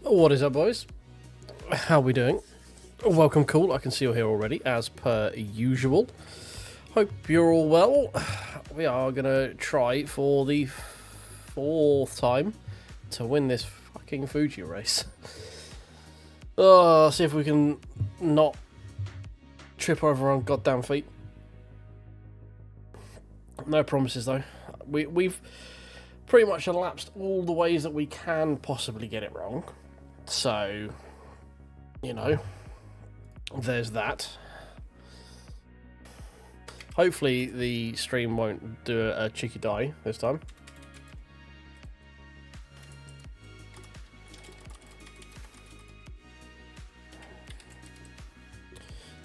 What is up, boys? How we doing? Welcome, cool. I can see you're here already, as per usual. Hope you're all well. We are gonna try for the fourth time to win this fucking Fuji race. See if we can not trip over our goddamn feet. No promises though. We've pretty much elapsed all the ways that we can possibly get it wrong. So, you know, there's that. Hopefully the stream won't do a cheeky die this time.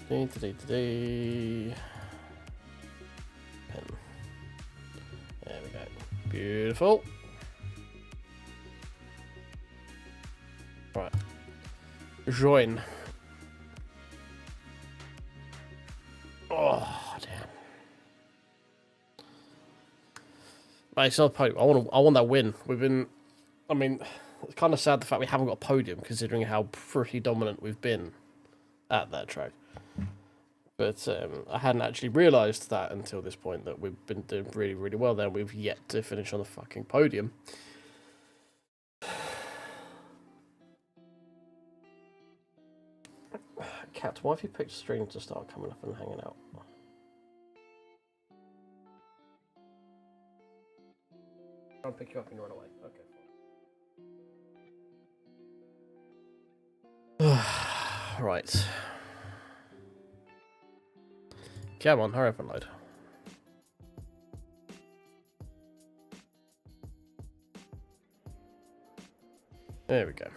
Pen. There we go. Beautiful. Right. Join. Oh damn. Right, it's not a podium. I want that win. I mean, it's kind of sad the fact we haven't got a podium considering how pretty dominant we've been at that track. But I hadn't actually realised that until this point, that we've been doing really, really well there. We've yet to finish on the fucking podium. Cat, why have you picked stream to start coming up and hanging out? I'll pick you up and run away. Okay. Right. Come on, hurry up and load. There we go.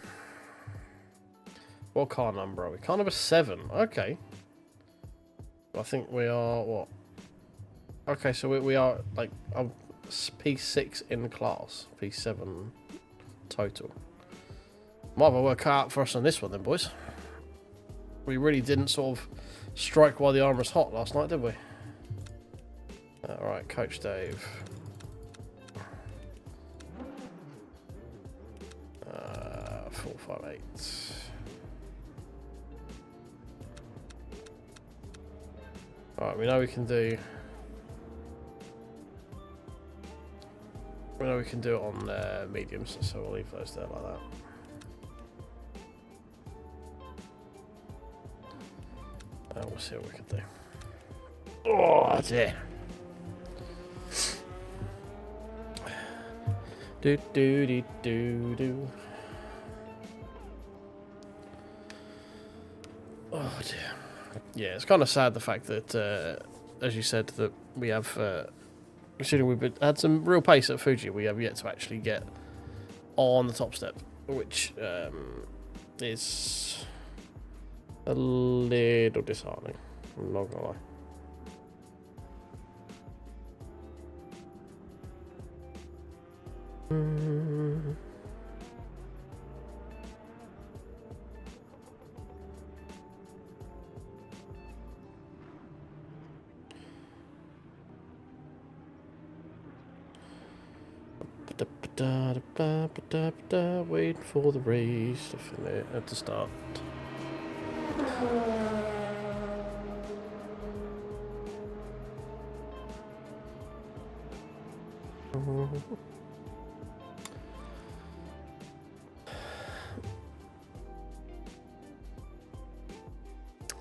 What car number are we? Car number 7. Okay. I think we are what? Okay, so we are like P6 in class, P7 total. Might have a work out for us on this one then, boys. We really didn't sort of strike while the iron was hot last night, did we? Alright, Coach Dave. 458. Alright, we know we can do. We know we can do it on mediums, so we'll leave those there like that. We'll see what we can do. Oh dear. Do do do do do. Oh dear. Yeah, it's kind of sad the fact that, as you said, that we have, considering we've had some real pace at Fuji, we have yet to actually get on the top step, which is a little disheartening, I'm not gonna lie. Wait for the race to finish at the start.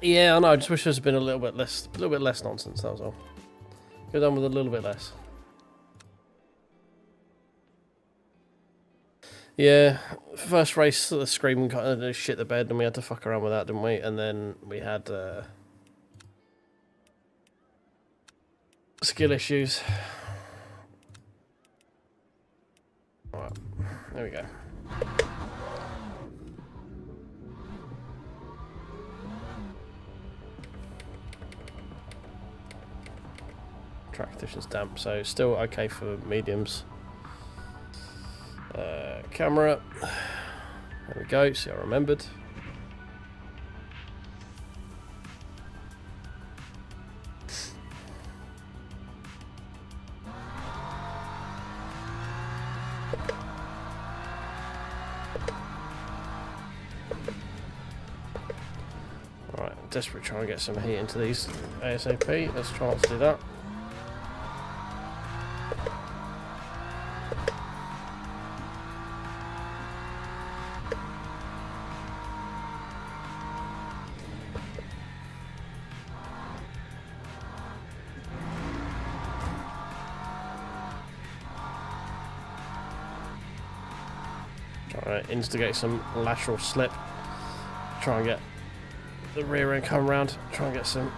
Yeah, I know. I just wish there's been a little bit less nonsense. That was all. Go down with a little bit less. Yeah, first race, the screaming kind of shit the bed, and we had to fuck around with that, didn't we? And then we had skill issues. Alright, there we go. Track conditions damp, so still okay for mediums. Camera. There we go. See, I remembered. desperately trying to get some heat into these ASAP. Let's try not to do that. Trying to instigate some lateral slip. Try and get the rear end come round. Try and get some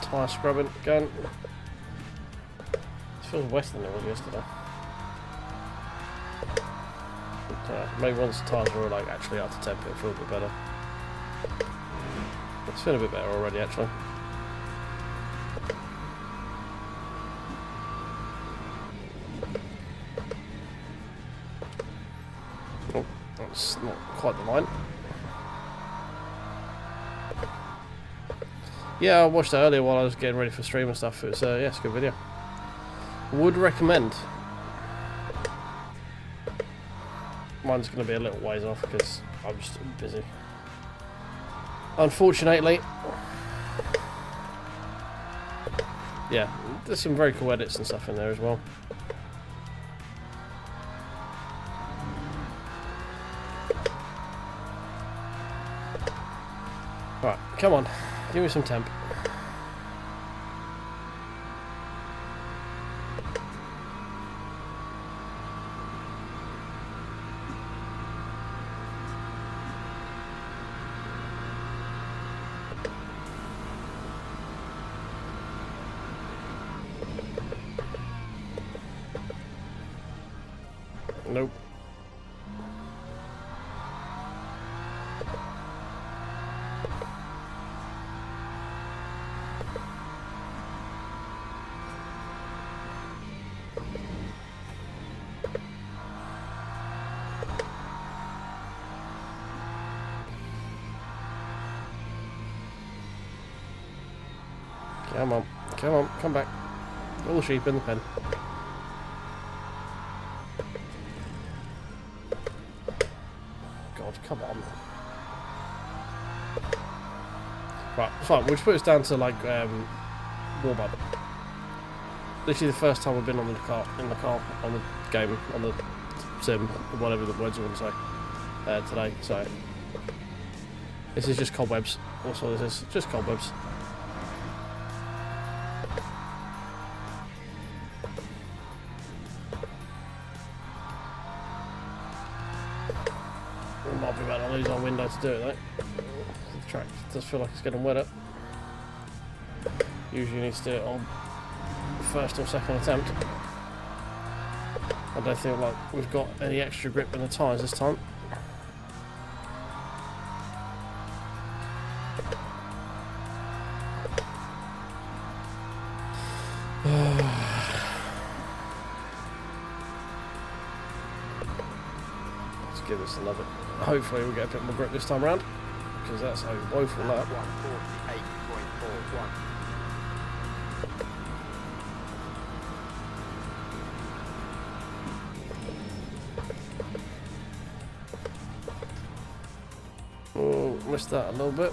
tyre scrubbing going. This feels worse than it was yesterday. But, maybe once the tyres were like actually up to temp, it'll feel a bit better. It's feeling a bit better already, actually. Oh, that's not quite the line. Yeah, I watched that earlier while I was getting ready for stream and stuff. It's yeah, it's a good video. Would recommend. Mine's going to be a little ways off because I'm just busy. Unfortunately. Yeah, there's some very cool edits and stuff in there as well. Right, come on. Give me some temp. Nope. Come on, come on, come back. All the sheep in the pen. God, come on. Right, fine, we'll just put this down to like warm up. Literally the first time we've been on the car, on the game, on the sim, whatever the words you want to say, today. So this is just cobwebs. That's all this is, just cobwebs. We might be about to lose our window to do it though. The track does feel like it's getting wetter. Usually you need to do it on first or second attempt. I don't feel like we've got any extra grip in the tyres this time. Let's give this another. Hopefully we'll get a bit more grip this time around, because that's a woeful lap. 148.1. Oh, missed that a little bit.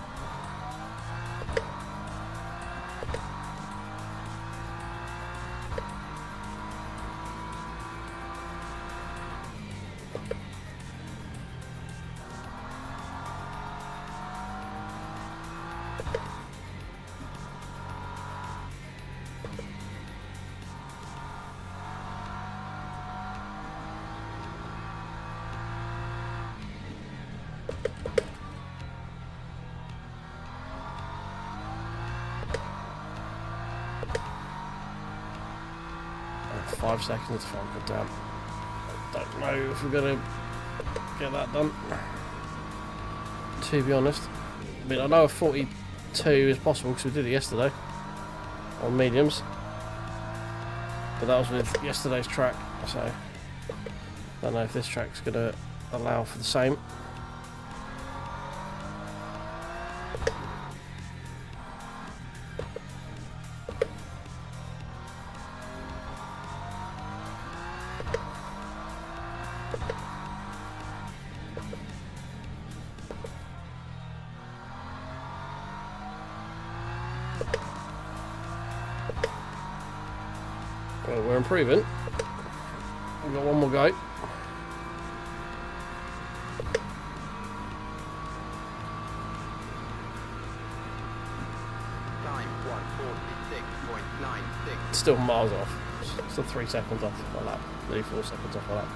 And 5 seconds to find good down. Don't know if we're gonna get that done, to be honest. I mean, I know a 42 is possible because we did it yesterday on mediums, but that was with yesterday's track, so I don't know if this track's gonna allow for the same. Well, we're improving. We've got one more go. Time 146.96. Still miles off. Still 3 seconds off a lap. Nearly 4 seconds off a lap.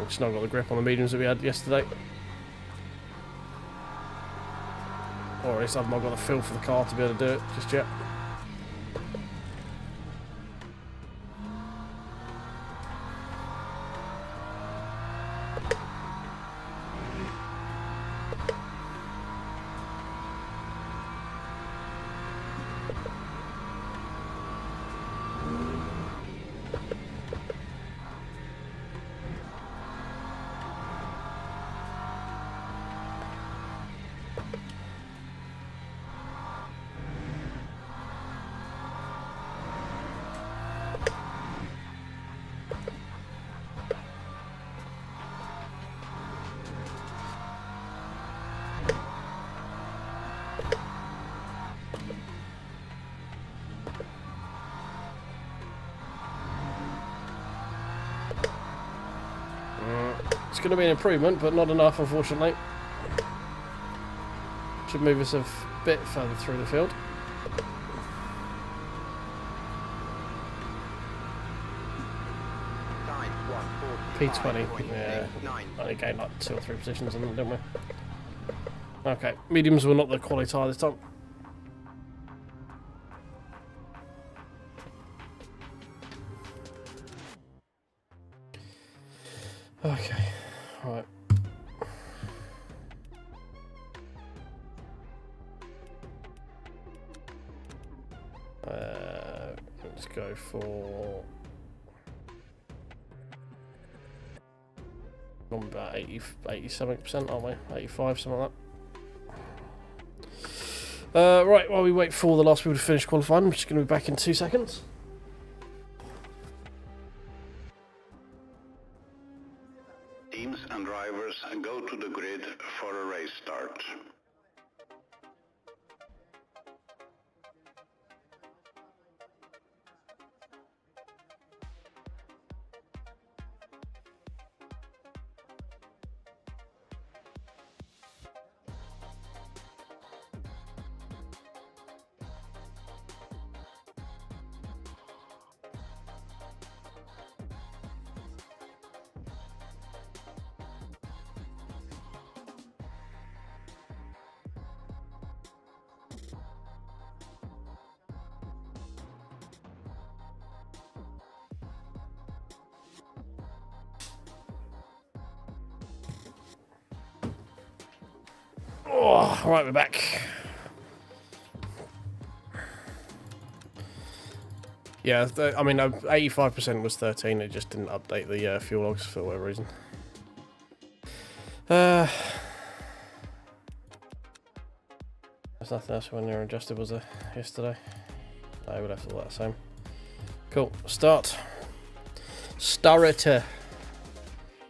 Just not got the grip on the mediums that we had yesterday. Or at least I've not got the feel for the car to be able to do it just yet. It's going to be an improvement, but not enough, unfortunately. Should move us a bit further through the field. P20, yeah. Only gained like 2 or 3 positions in them, didn't we? Okay, mediums were not the quality tire this time. Okay, right. Let's go for about 87%, aren't we? 85, something like that. Right, while we wait for the last people to finish qualifying, I'm just going to be back in 2 seconds. Teams and drivers go to the grid for a race start. Oh, right, we're back. Yeah, I mean, 85% was 13. It just didn't update the fuel logs for whatever reason. There's nothing else when they're adjusted, was there, yesterday? No, we left all that the same. Cool. Start. Start. Oh,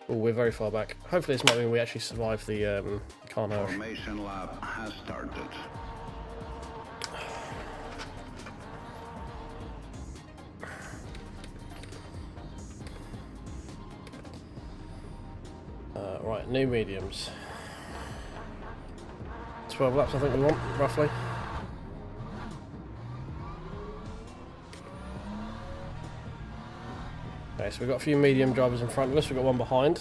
we're very far back. Hopefully this might mean we actually survive the carnage. Formation lap has started. Right, new mediums. 12 laps I think we want, roughly. Okay, so we've got a few medium drivers in front of us, we've got one behind.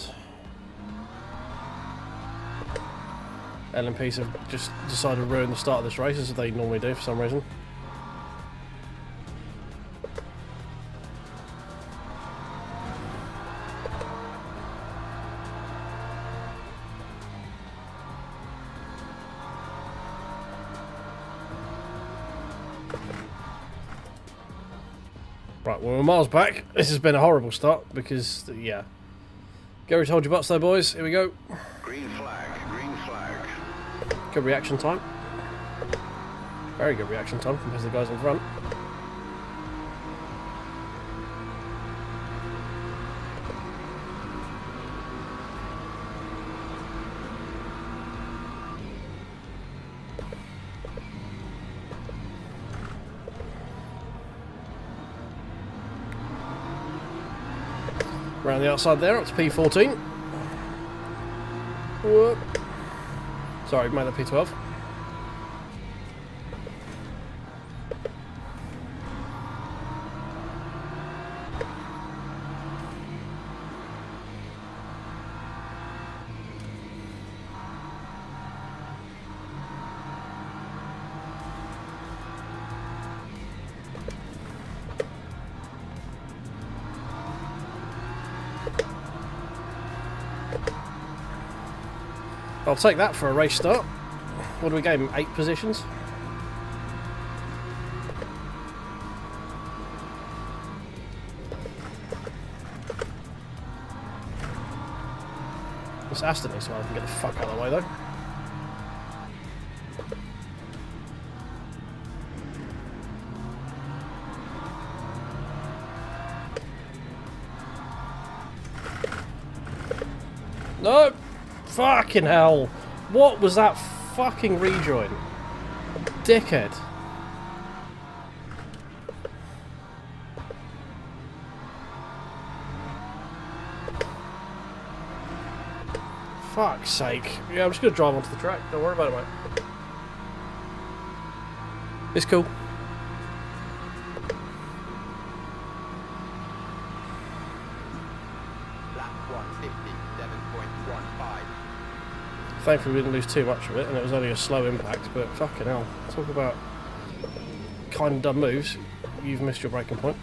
LMPs have just decided to ruin the start of this race, as they normally do for some reason. Right, well, we're miles back. This has been a horrible start because, yeah, Gary's hold your butts there, boys. Here we go. Green flag, green flag. Good reaction time. Very good reaction time compared to the guys in front. Around the outside there, up to P14. Whoop. Sorry, made that P12. I'll take that for a race start. What do we gain? 8 positions? This Aston needs to I can get the fuck out of the way though. No! Fucking hell! What was that fucking rejoin? Dickhead. Fuck's sake. Yeah, I'm just gonna drive onto the track. Don't worry about it, mate. It's cool. Thankfully we didn't lose too much of it and it was only a slow impact, but fucking hell. Talk about kind of dumb moves. You've missed your braking point.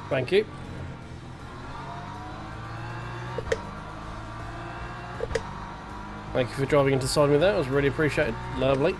Thank you. Thank you for driving into the side of me there. It was really appreciated. Lovely.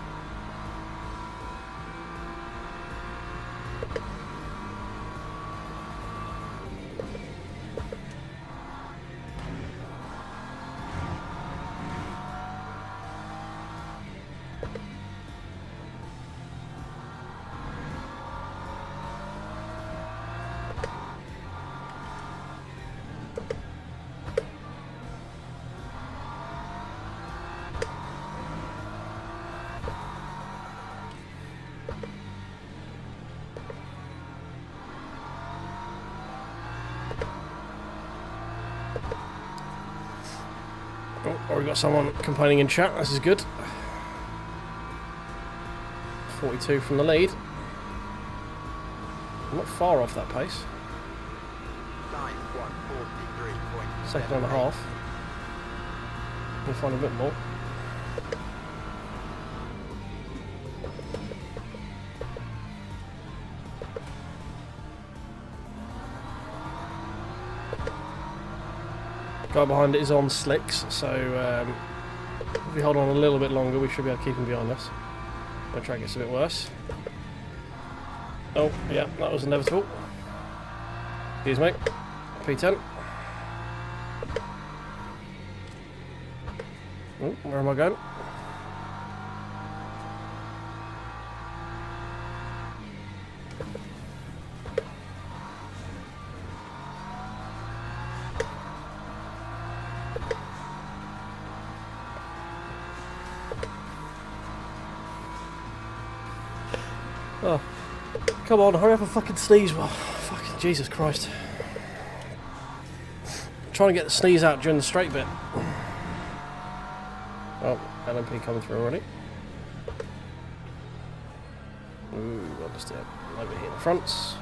Oh, already got someone complaining in chat. This is good. 42 from the lead. I'm not far off that pace. Second and a half. We'll find a bit more. Guy behind it is on slicks, so if we hold on a little bit longer, we should be able to keep him behind us. The track gets a bit worse. Oh, yeah, that was inevitable. Excuse me. P10. Oh, where am I going? Oh, come on, hurry up and fucking sneeze. Well, fucking Jesus Christ. I'm trying to get the sneeze out during the straight bit. Oh, LMP coming through already. Ooh, understeer over here in the fronts.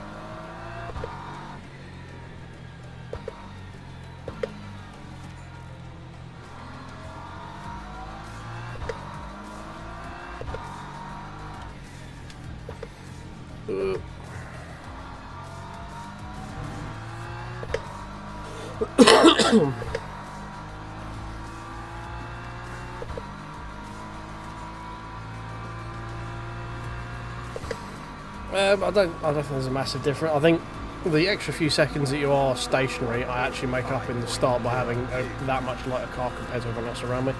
I don't think there's a massive difference. I think the extra few seconds that you are stationary, I actually make up in the start by having that much lighter car compared to everyone else around me.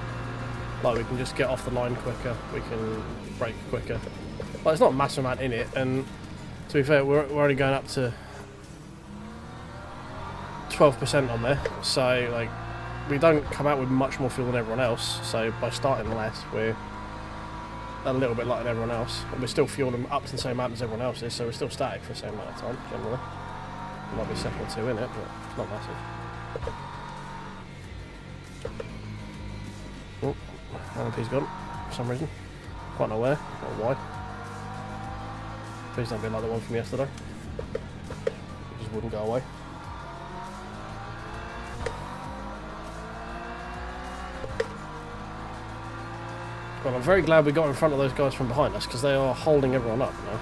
Like, we can just get off the line quicker, we can brake quicker. Like, there's not a massive amount in it, and to be fair, we're only going up to 12% on there, so like, we don't come out with much more fuel than everyone else, so by starting less, we're a little bit lighter than everyone else, and we're still fueling up to the same amount as everyone else is, so we're still static for the same amount of time, generally. There might be a second or two in it, but it's not massive. Oh, LMP's gone, for some reason. Quite not where, or why. Please don't be like the one from yesterday. It just wouldn't go away. Well, I'm very glad we got in front of those guys from behind us, because they are holding everyone up now.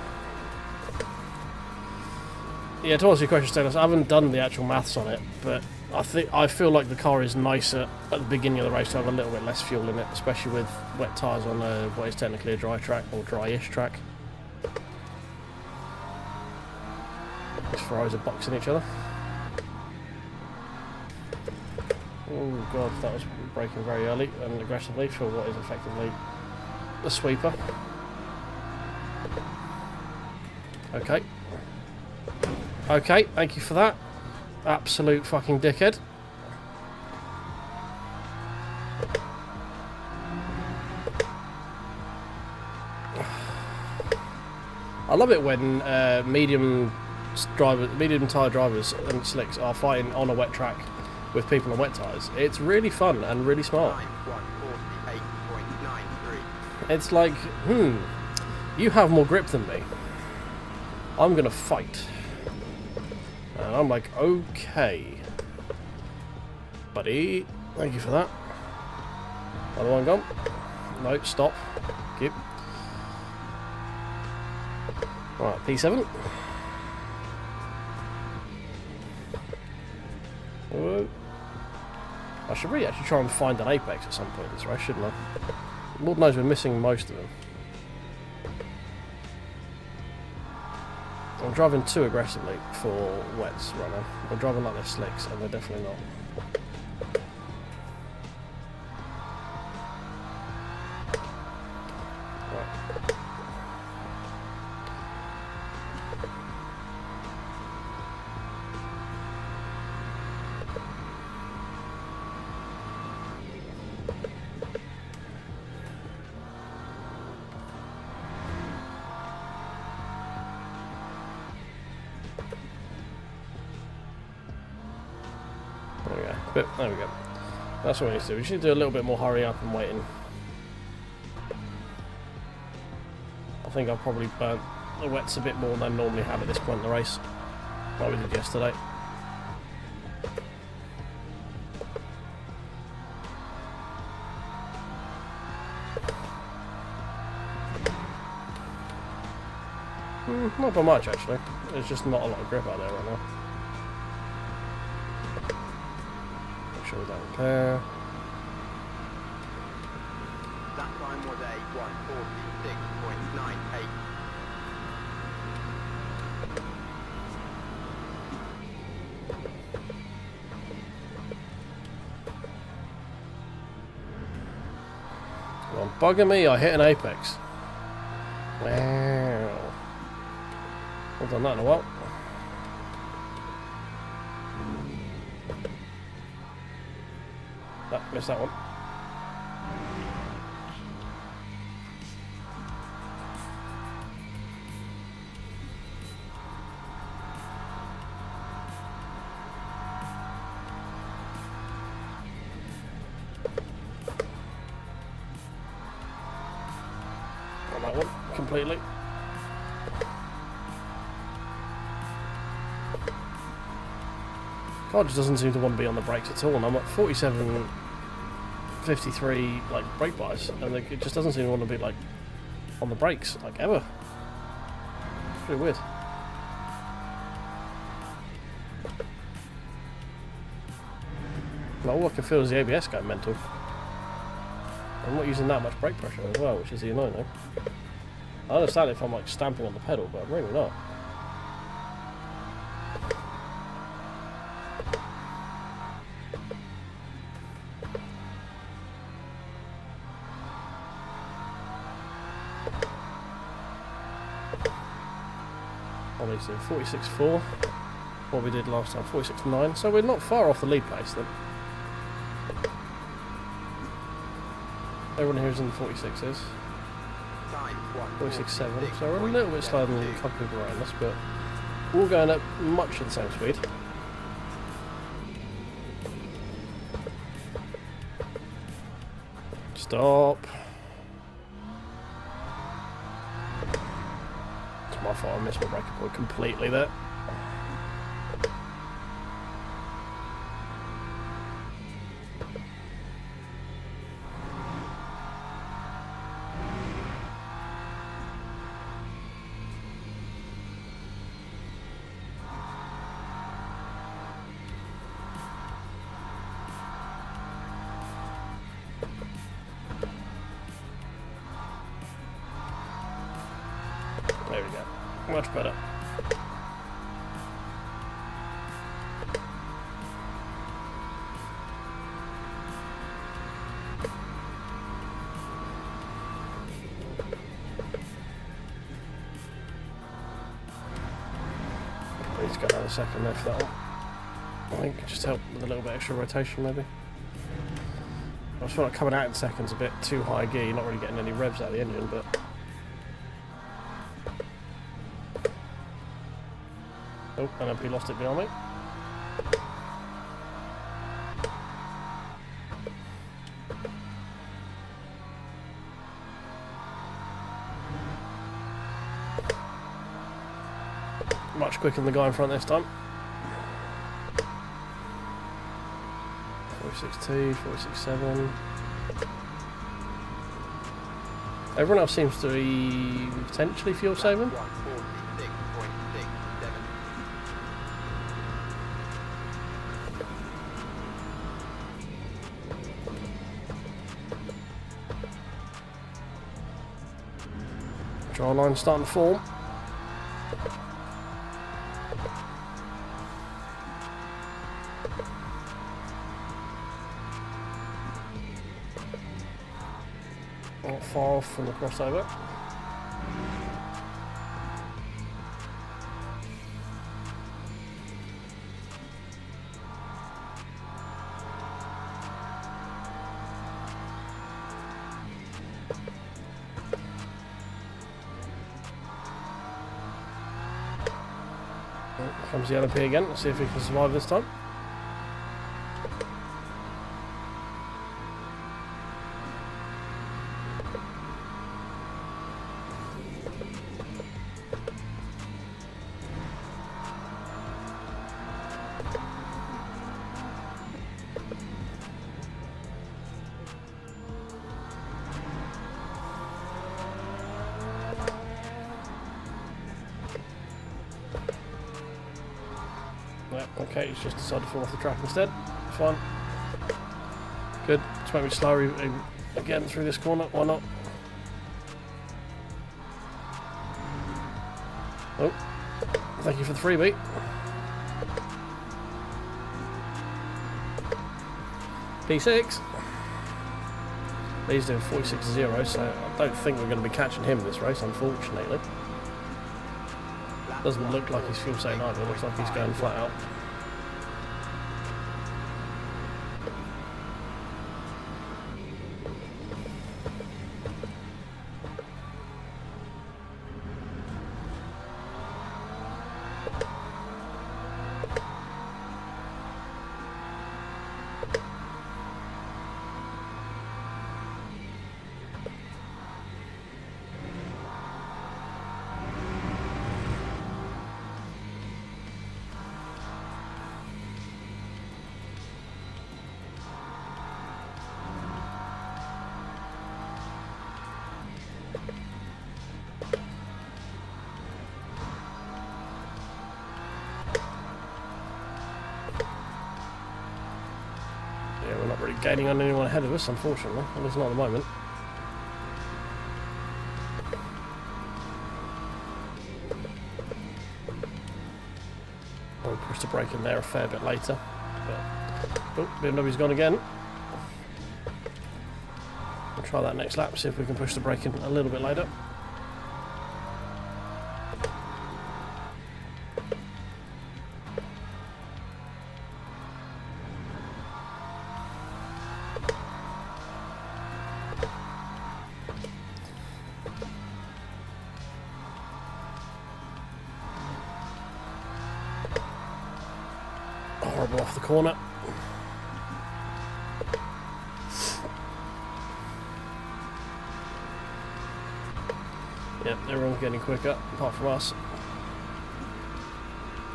Yeah, to answer your question, Stanis, I haven't done the actual maths on it, but I feel like the car is nicer at the beginning of the race to have a little bit less fuel in it, especially with wet tyres on what is technically a dry track, or dry-ish track. These Ferraris are boxing each other. Oh god, that was braking very early and aggressively for what is effectively a sweeper. Okay. Okay, thank you for that. Absolute fucking dickhead. I love it when medium tyre drivers and slicks are fighting on a wet track with people on wet tyres. It's really fun and really smart. It's like, you have more grip than me. I'm gonna fight. And I'm like, okay. Buddy, thank you for that. Another one gone. No, stop. Keep. Right, P7. Whoa. I should really actually try and find an apex at some point in this race, shouldn't I? Lord knows we're missing most of them. I'm driving too aggressively for wets right now. I'm driving like they're slicks, and they're definitely not. But there we go. That's what we need to do. We just need to do a little bit more hurry up and waiting. I think I've probably burnt the wets a bit more than I normally have at this point in the race, like we did yesterday. Not by much actually. There's just not a lot of grip out there right now. We don't repair. That time was a 146.98. Well, bugging me, I hit an apex. Wow. I've done that in a while. Missed that one. On that one, completely. God just doesn't seem to want to be on the brakes at all, and I'm at 47. 53 like brake bars, and it just doesn't seem to want to be like on the brakes like ever. Pretty weird. Like, all I can feel is the ABS going mental. I'm not using that much brake pressure as well, which is the annoying thing. I understand if I'm like stamping on the pedal, but I'm really not. Obviously 46.4, what we did last time, 46.9, so we're not far off the lead place then. Everyone here is in the 46s. 46.7, so we're a little bit slower than a couple people around us, but we're all going at much of the same speed. Stop. It's my fault, I missed my breaker point completely there. There we go. Much better. Need to go down a second there for that one. I think just help with a little bit extra rotation maybe. I just feel like coming out in seconds a bit too high gear, you're not really getting any revs out of the engine, but oh, LMU lost it behind me. Much quicker than the guy in front this time. 46.2, 46.7. Everyone else seems to be potentially fuel saving. Draw line starting to form. Not far off from the crossover. Comes the LMP again, let's see if he can survive this time. Yep, okay, he's just decided to fall off the track instead. Fine. Good. Just make me slower again through this corner. Why not? Oh. Thank you for the freebie. P6. He's doing 46.0, so I don't think we're going to be catching him in this race, unfortunately. Doesn't look like he's fuel saving either, looks like he's going flat out. gaining on anyone ahead of us, unfortunately. At least not at the moment. We'll push the brake in there a fair bit later. But, oh, BMW's gone again. We'll try that next lap, see if we can push the brake in a little bit later. Horrible off the corner. Yep, everyone's getting quicker, apart from us.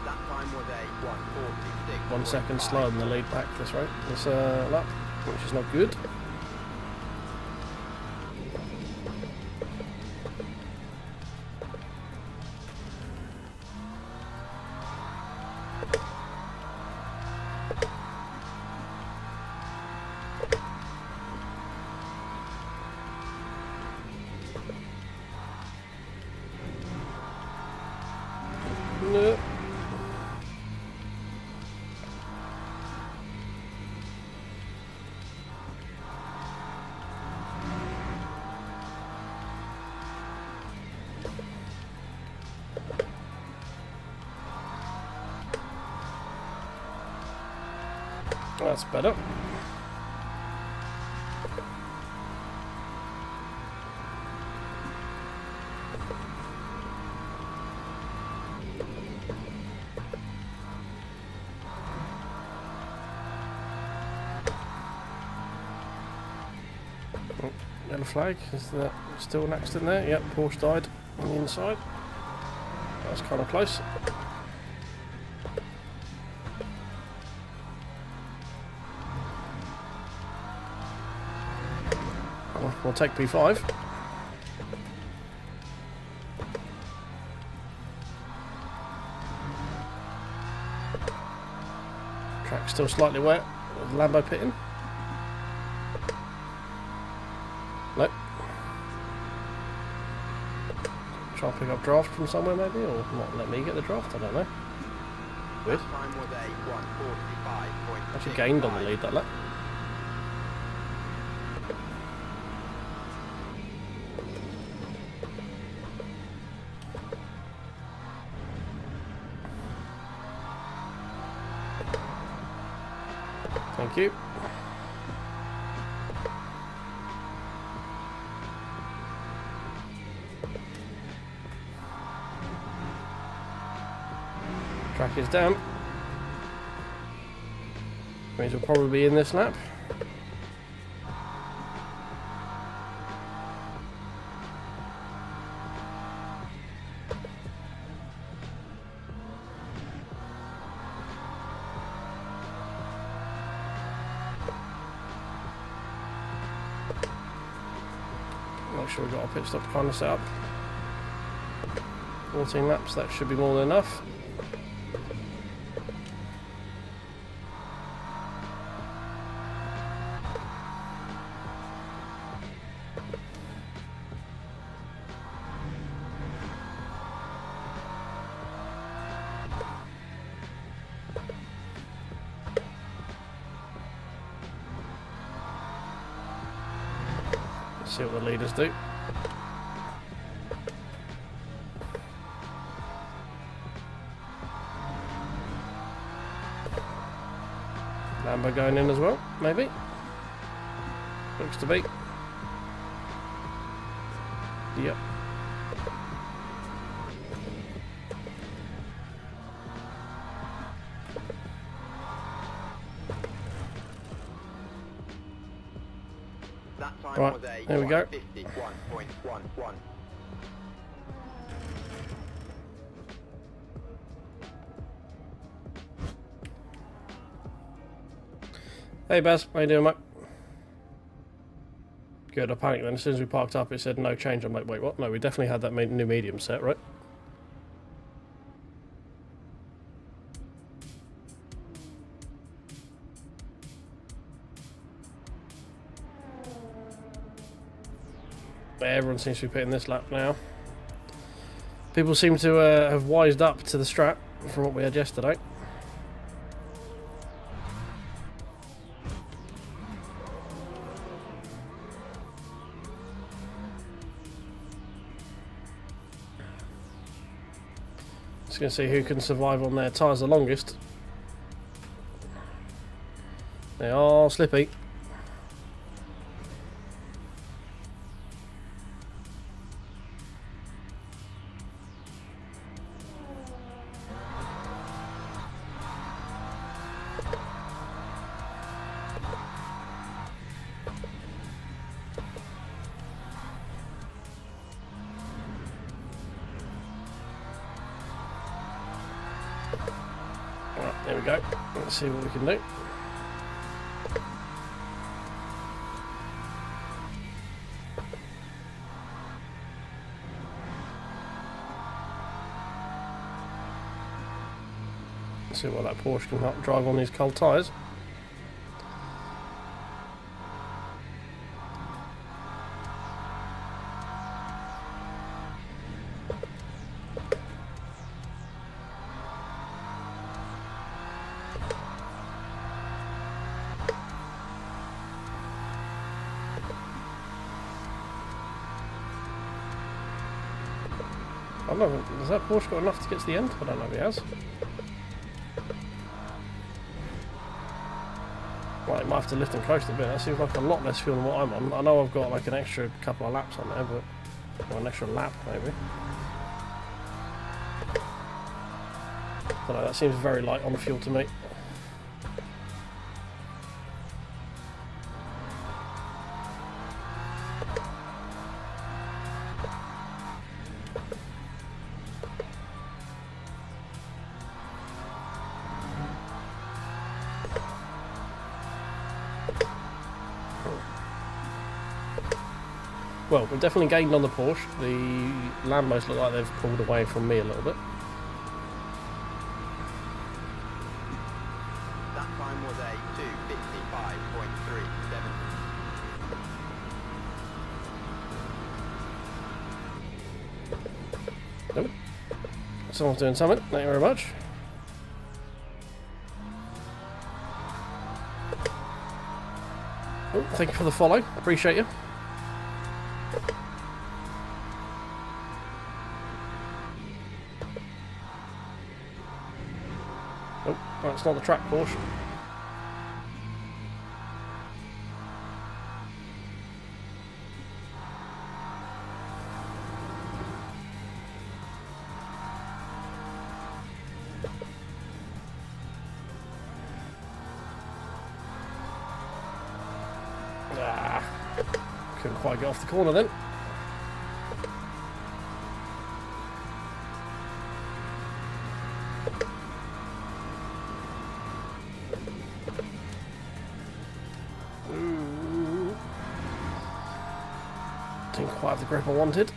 That time was a 1:46. 1 second slower than the lead pack this lap, which is not good. No. That's better. Yellow flag, is that still an accident there? Yep, Porsche died on the inside. That's kind of close. We'll take P5. Track's still slightly wet with Lambo pitting. Nope. Try and pick up draft from somewhere maybe, or not let me get the draft, I don't know. Weird. That time was a 1:45.65. Actually gained on the lead that lap. Thank you. Track is down. Means we'll probably be in this lap. Make sure we've got our pit stop kind of set up. 14 laps, that should be more than enough. See what the leaders do. Lambo going in as well, maybe. Looks to be. Yep. That time Right, was a there we go. 1:51.11. Hey Baz, how you doing, mate? Good, I panicked then. As soon as we parked up, it said no change. I'm like, wait, what? No, we definitely had that new medium set, right? Everyone seems to be putting this lap now. People seem to have wised up to the strat from what we had yesterday. Just going to see who can survive on their tyres the longest. They are slippy. Right, there we go. Let's see what we can do. See what that Porsche can drive on these cold tyres. I don't know, has that Porsche got enough to get to the end? I don't know if he has. Well, it might have to lift and coast a bit. That seems like a lot less fuel than what I'm on. I know I've got like an extra couple of laps on there, but or an extra lap maybe. I don't know, that seems very light on fuel to me. Well, we've definitely gained on the Porsche. The Lambos look like they've pulled away from me a little bit. That time was a 2:55.37. Nope. Someone's doing something. Thank you very much. Oh, thank you for the follow. Appreciate you. Oh, that's not the track Porsche. Ah, couldn't quite get off the corner then. Didn't quite have the grip I wanted.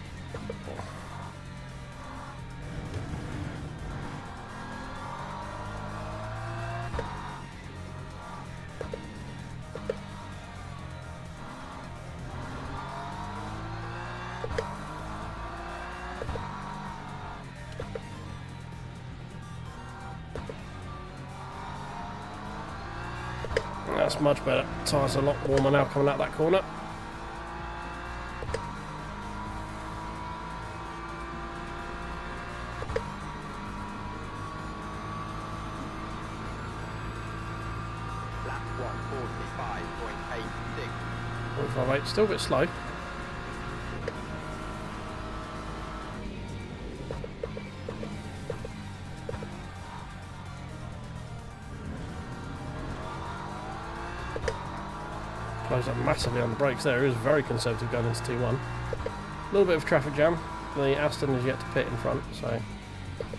That's much better. Tyres are a lot warmer now coming out that corner. Lap 1:45.86. 158, still a bit slow. Closed up massively on the brakes there. It was very conservative going into T1. A little bit of traffic jam. The Aston is yet to pit in front, so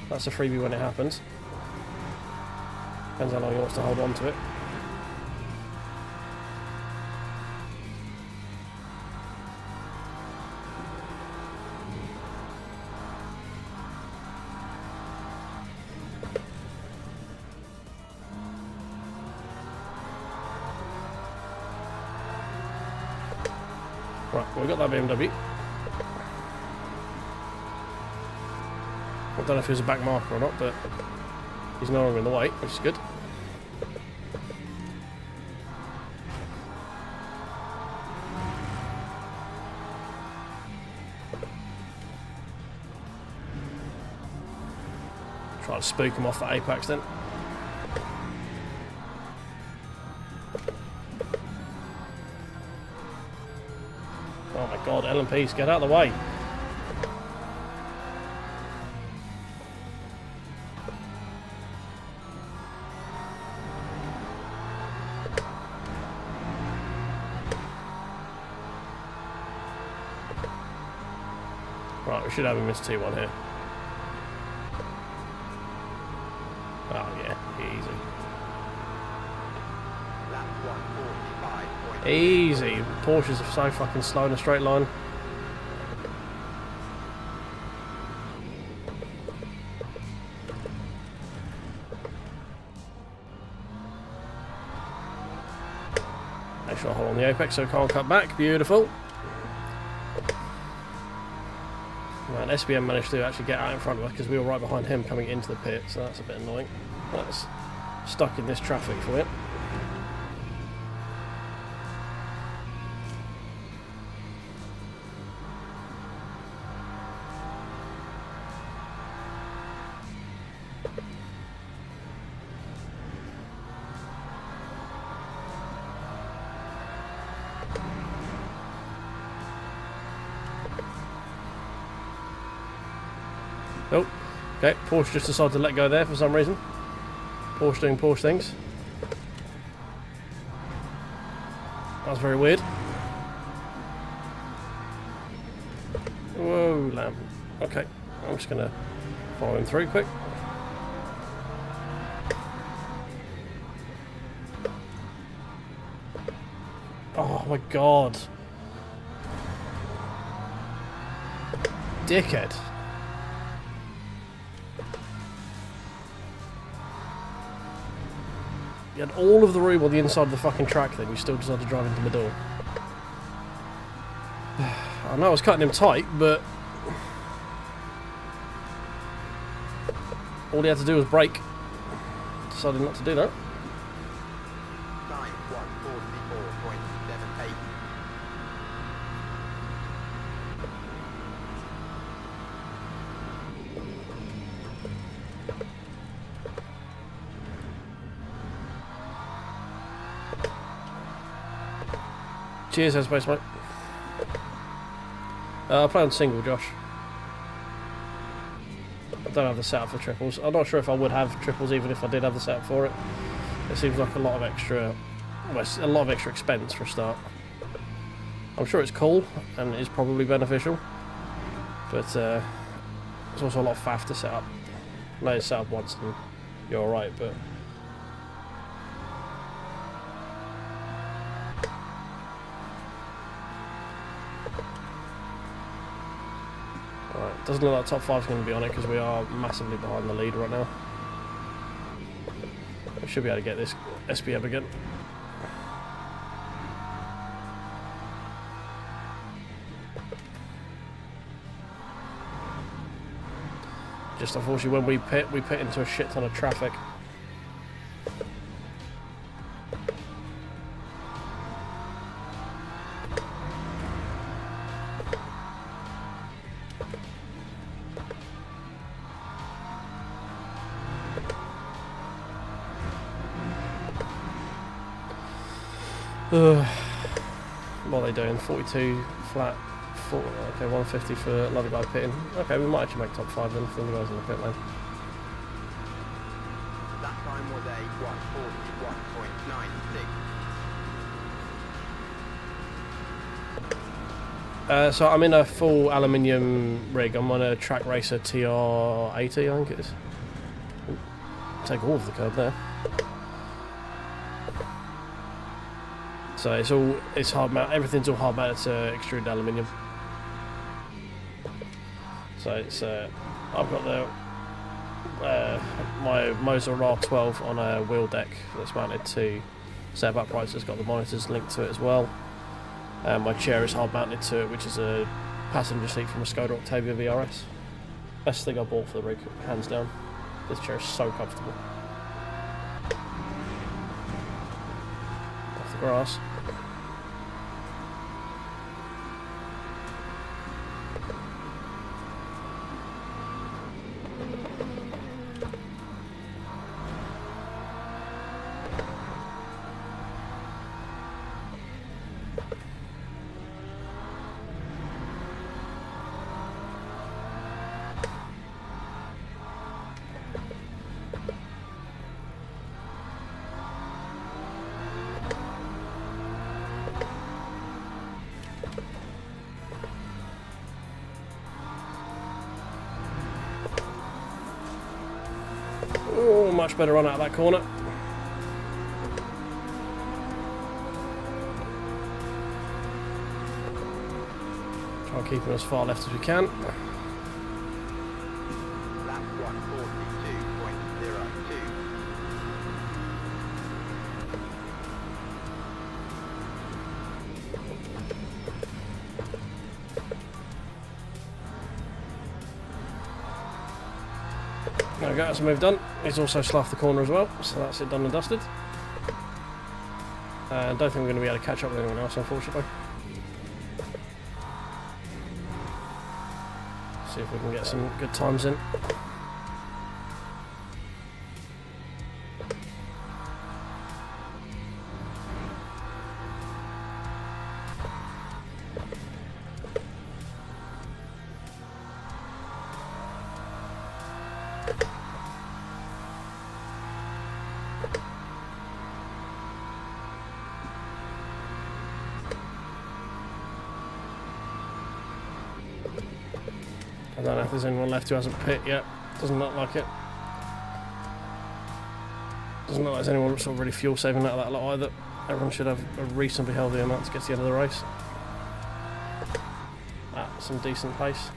that's a freebie when it happens. Depends how long he wants to hold on to it. Right, we've got that BMW. don't know if he was a back marker or not, but he's no longer in the way, which is good. Try to spook him off the apex then. Oh my god, LMPs, get out of the way. Right, we should have him miss T1 here. Oh yeah, easy. Lap 145.8. Easy. Porsches are so fucking slow in a straight line. Make sure I hold on the apex so I can't cut back. Beautiful. Right, SBM managed to actually get out in front of us because we were right behind him coming into the pit, so that's a bit annoying. That's stuck in this traffic for it. Oh, okay, Porsche just decided to let go there for some reason. Porsche doing Porsche things. That was very weird. Whoa, lamb. Okay, I'm just going to follow him through quick. Oh my god. Dickhead. You had all of the room on the inside of the fucking track, then you still decided to drive into the middle. I know I was cutting him tight, but all he had to do was brake. Decided not to do that. Time 144.78. Cheers, Headspace, mate. I play on single, Josh. I don't have the setup for triples. I'm not sure if I would have triples even if I did have the setup for it. It seems like a lot of extra, well, it's a lot of extra expense for a start. I'm sure it's cool and it's probably beneficial, but it's also a lot of faff to set up. I know you set up once and you're alright, but alright, doesn't look like top 5 is going to be on it because we are massively behind the lead right now. We should be able to get this SPM again. Just unfortunately when we pit into a shit ton of traffic. What are they doing? 42 flat, 4, okay, 150 for another guy pitting. Okay, we might actually make top 5 then for the guys in the pit lane. That time was a 141.96. So I'm in a full aluminium rig. I'm on a TrakRacer TR80, I think it is. Ooh, take all of the curb there. So it's hard mount. Everything's all hard mounted to extruded aluminium. So it's I've got the my Moza R12 on a wheel deck that's mounted to set up uprights. It's got the monitors linked to it as well. My chair is hard mounted to it, which is a passenger seat from a Skoda Octavia VRS. Best thing I bought for the rig, hands down. This chair is so comfortable. Off the grass. Oh, much better run out of that corner. Try and keep him as far left as we can. Lap 142.02. There we go, that's a move done. He's also sloughed the corner as well, so that's it done and dusted. And don't think we're going to be able to catch up with anyone else, unfortunately. See if we can get some good times in. I don't know if there's anyone left who hasn't pit yet. Doesn't look like it. Doesn't look like there's anyone sort of really fuel saving out of that lot either. Everyone should have a reasonably healthy amount to get to the end of the race. At some decent pace.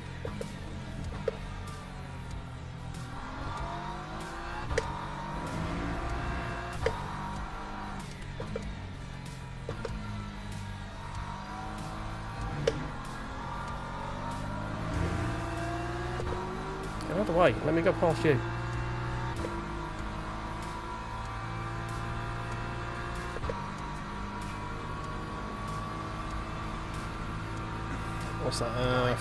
Get out of the way, let me go past you. What's that?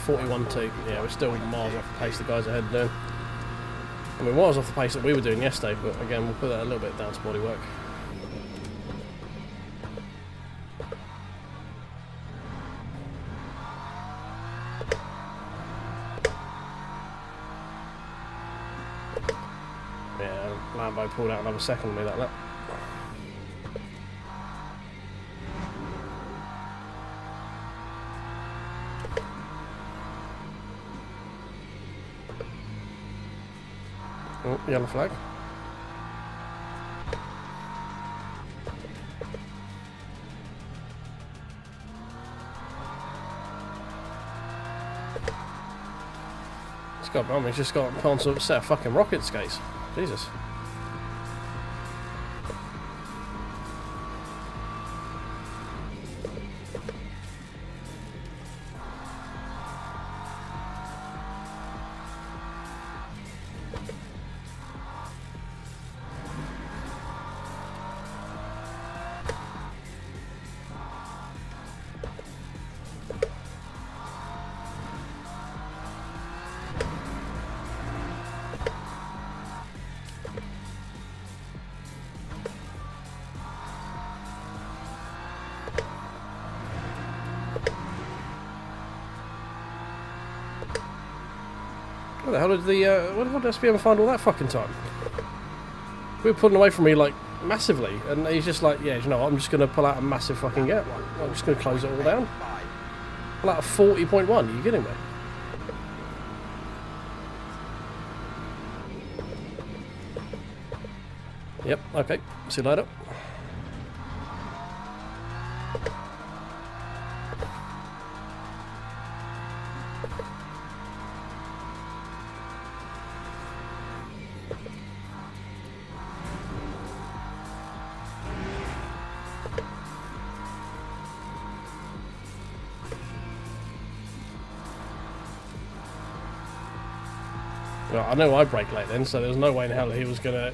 41.2. Yeah, we're still miles off the pace the guys ahead doing. I mean, miles off the pace that we were doing yesterday, but again, we'll put that a little bit down to bodywork. Yeah, Lambo pulled out another second on me that lap. Oh, yellow flag. He's got, I mean, he's just got on sort of set of fucking rocket skates. Jesus. Where the hell did where the hell did SPM find all that fucking time? We were pulling away from me like massively, and he's just like, yeah, you know what, I'm just going to pull out a massive fucking gap. I'm just going to close it all down. Pull out a 40.1, are you kidding me? Yep, okay, see you later. Well, I know I brake late then, so there was no way in hell he was going to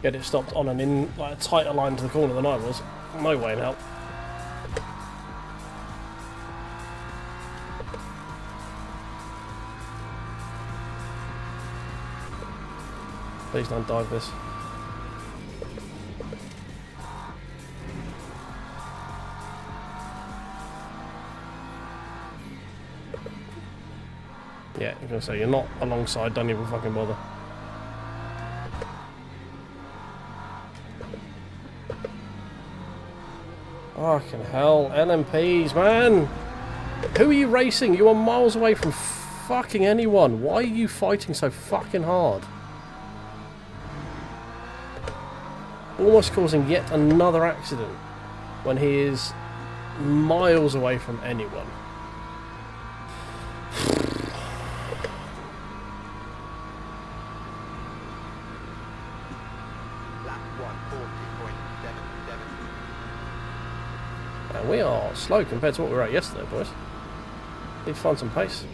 get it stopped on an like a tighter line to the corner than I was. No way in hell. Please don't dive this. Yeah, I'm going to say, you're not alongside, don't even fucking bother. Fucking hell, LMPs, man! Who are you racing? You are miles away from fucking anyone. Why are you fighting so fucking hard? Almost causing yet another accident when he is miles away from anyone. And we are slow compared to what we were at yesterday, boys. Need to find some pace.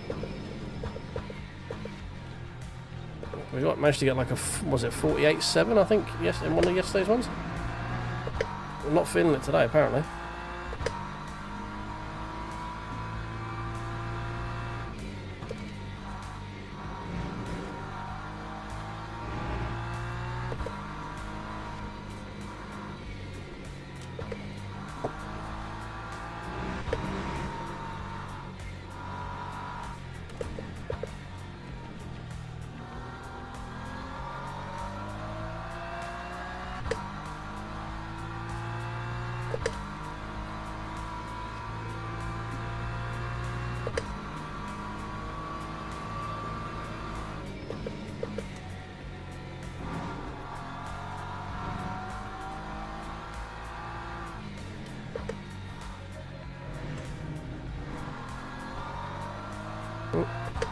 We managed to get like a, was it 48.7 I think, yes, in one of yesterday's ones. I'm not feeling it today apparently.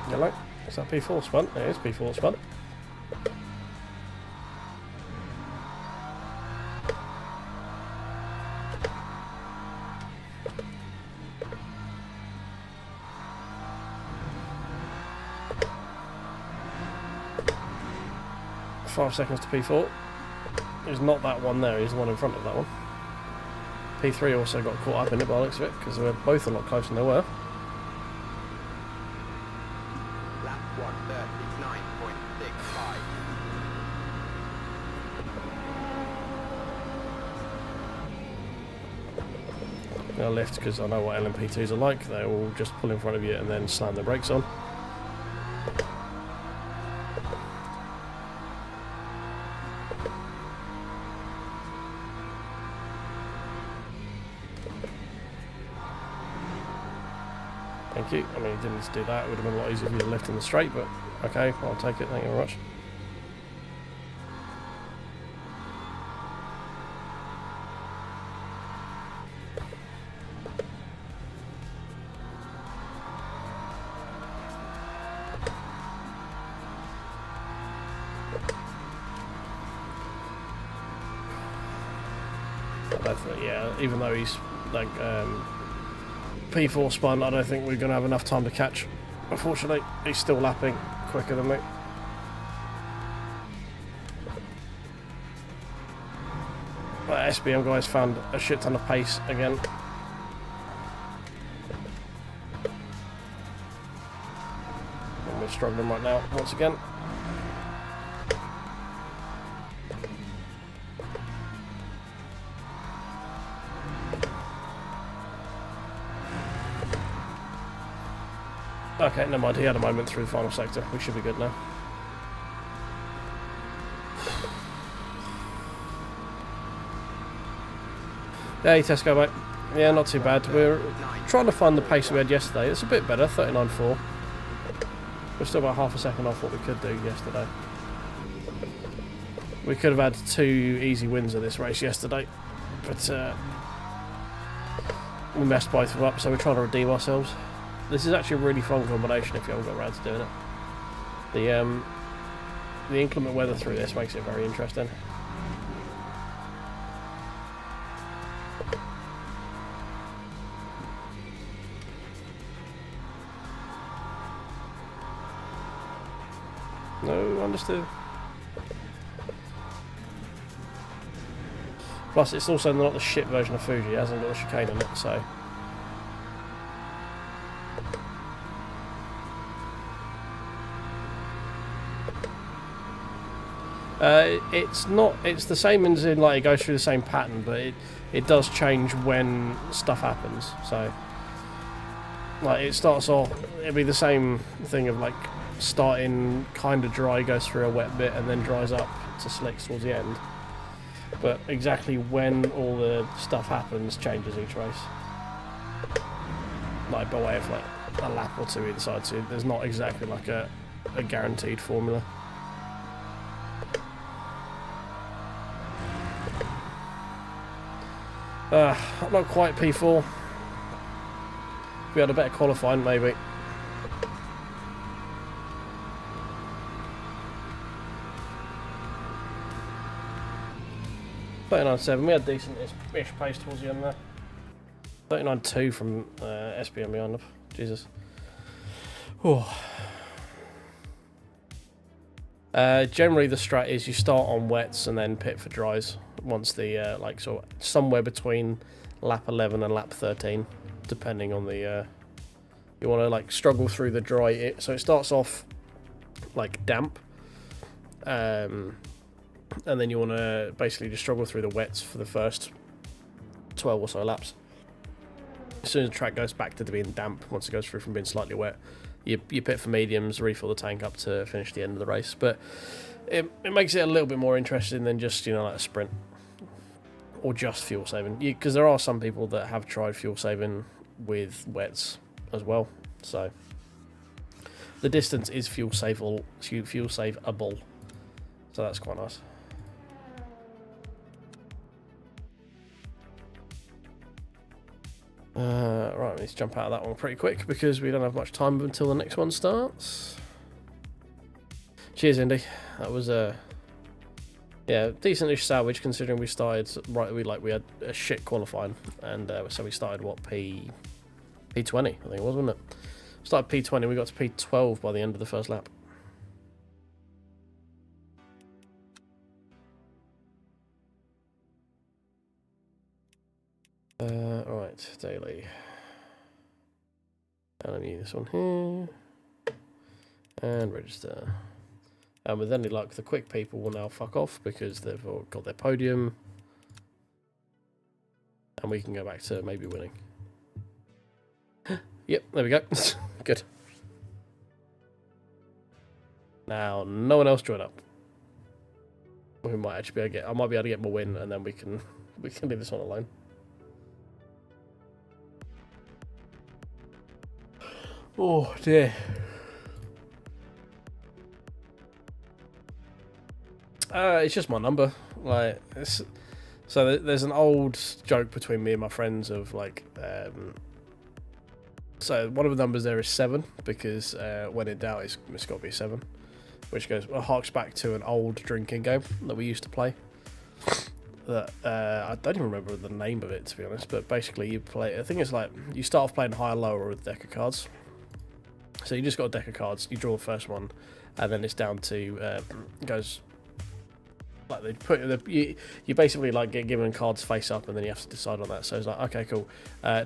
Yellow. Is that P4 spun? It is P4 spun. Five seconds to P4. He's not that one there, he's the one in front of that one. P3 also got caught up in it by the looks of it, because they were both a lot closer than they were. Lap 1:39.65. I left because I know what LMP2s are like. They will just pull in front of you and then slam the brakes on. Thank you. I mean, you didn't need to do that. It would have been a lot easier if you had left in the straight, but okay, I'll take it. Thank you very much. Yeah, even though he's like P4 spun, I don't think we're going to have enough time to catch. Unfortunately, he's still lapping quicker than me. But SBM guys found a shit ton of pace again. And we're struggling right now once again. Okay, never mind, he had a moment through the final sector. We should be good now. Hey Tesco mate. Yeah, not too bad. We're trying to find the pace we had yesterday. It's a bit better, 39.4. We're still about half a second off what we could do yesterday. We could have had 2 easy wins of this race yesterday, but we messed both of them up, so we're trying to redeem ourselves. This is actually a really fun combination if you haven't got around to doing it. The inclement weather through this makes it very interesting. No, understood. Plus, it's also not the shit version of Fuji. It hasn't got the chicane in it, so... it's not. It's the same as in like it goes through the same pattern, but it does change when stuff happens. So like it starts off, it'll be the same thing of like starting kind of dry, goes through a wet bit, and then dries up to slicks towards the end. But exactly when all the stuff happens changes each race. Like by way of like a lap or two either side. So there's not exactly like a guaranteed formula. Not quite P4. If we had a better qualifying, maybe. .39.7, we had decent-ish pace towards the end there. 39.2 from SBM behind us. Jesus. Oh. Generally, the strat is you start on wets and then pit for dries. Once the like sort of somewhere between lap 11 and lap 13, depending on the you want to like struggle through the dry. So it starts off like damp, and then you want to basically just struggle through the wets for the first 12 or so laps. As soon as the track goes back to being damp, once it goes through from being slightly wet, you pit for mediums, refill the tank up to finish the end of the race. But it makes it a little bit more interesting than just, you know, like a sprint or just fuel saving. Because there are some people that have tried fuel saving with wets as well. So the distance is fuel saveable. So that's quite nice. Right, let's jump out of that one pretty quick because we don't have much time until the next one starts. Cheers, Indy. That was yeah, decent-ish salvage considering we started right. We had a shit qualifying, and so we started what P20, I think it was, wasn't it? Started P20, we got to P12 by the end of the first lap. Alright, daily. LMU, this one here. And register. And with any luck, the quick people will now fuck off because they've all got their podium. And we can go back to maybe winning. Yep, there we go. Good. Now, no one else join up. We might actually be able to get, I might be able to get my win, and then we can leave this one alone. Oh dear. It's just my number. Like, so there's an old joke between me and my friends of like, so one of the numbers there is 7 because when in doubt, it's got to be 7, which harks back to an old drinking game that we used to play. That I don't even remember the name of it, to be honest. But basically, you play. I think it's like you start off playing higher lower with a deck of cards. So you just got a deck of cards. You draw the first one, and then it's down to goes like they put you basically like get given cards face up, and then you have to decide on that. So it's like, okay, cool.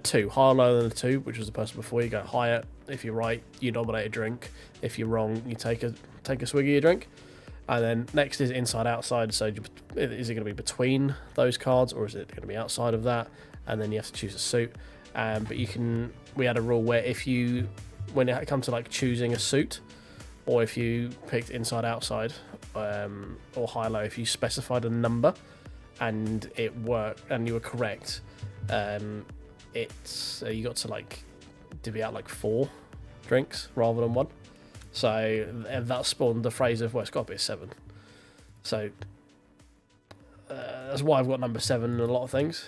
2 higher lower than the 2, which was the person before. You go higher. If you're right, you nominate a drink. If you're wrong, you take a swig of your drink. And then next is inside outside. So is it going to be between those cards, or is it going to be outside of that? And then you have to choose a suit. But we had a rule where when it comes to like choosing a suit, or if you picked inside outside, or high low, if you specified a number and it worked and you were correct, you got to like divvy out like 4 drinks rather than 1. So that spawned the phrase of, well, it's got to be a 7. So that's why I've got number 7 in a lot of things.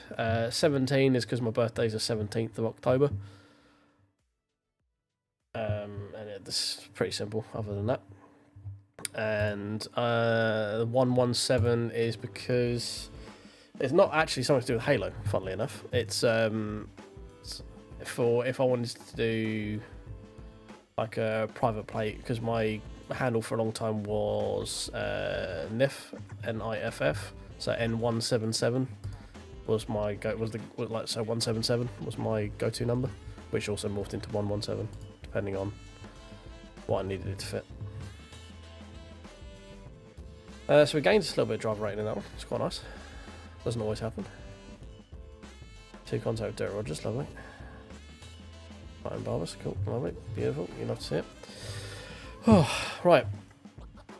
17 is because my birthday's the 17th of October. And it's pretty simple other than that. And 117 is because it's not actually something to do with Halo, funnily enough. It's for if I wanted to do like a private play, because my handle for a long time was NIF, N-I-F-F. So N177 was my so 177 was my go-to number, which also morphed into 117 depending on what I needed it to fit. So we gained just a little bit of driver rating in that one. It's quite nice. Doesn't always happen. 2 contact Dirt Rogers, lovely. Right, Barbers, cool, lovely, beautiful. You love to see it. Oh, right.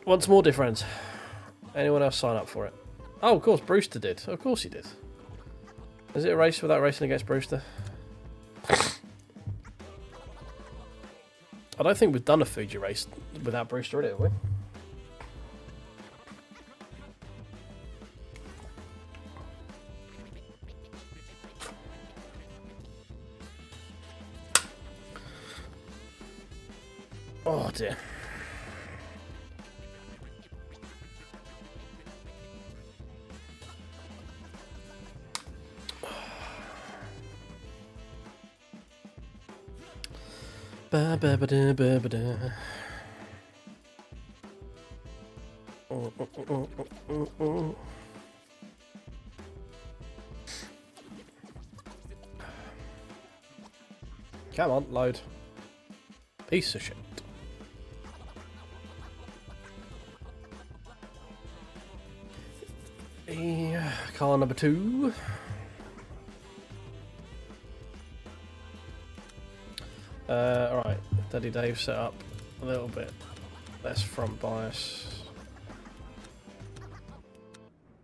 Once more, dear friends. Anyone else sign up for it? Oh, of course, Brewster did. Of course he did. Is it a race without racing against Brewster? I don't think we've done a Fuji race without Brewster, really, have we? Oh dear. Ba ba ba da ba ba da. Come on, load. Piece of shit. Car number 2. Alright, Daddy Dave set up a little bit less front bias.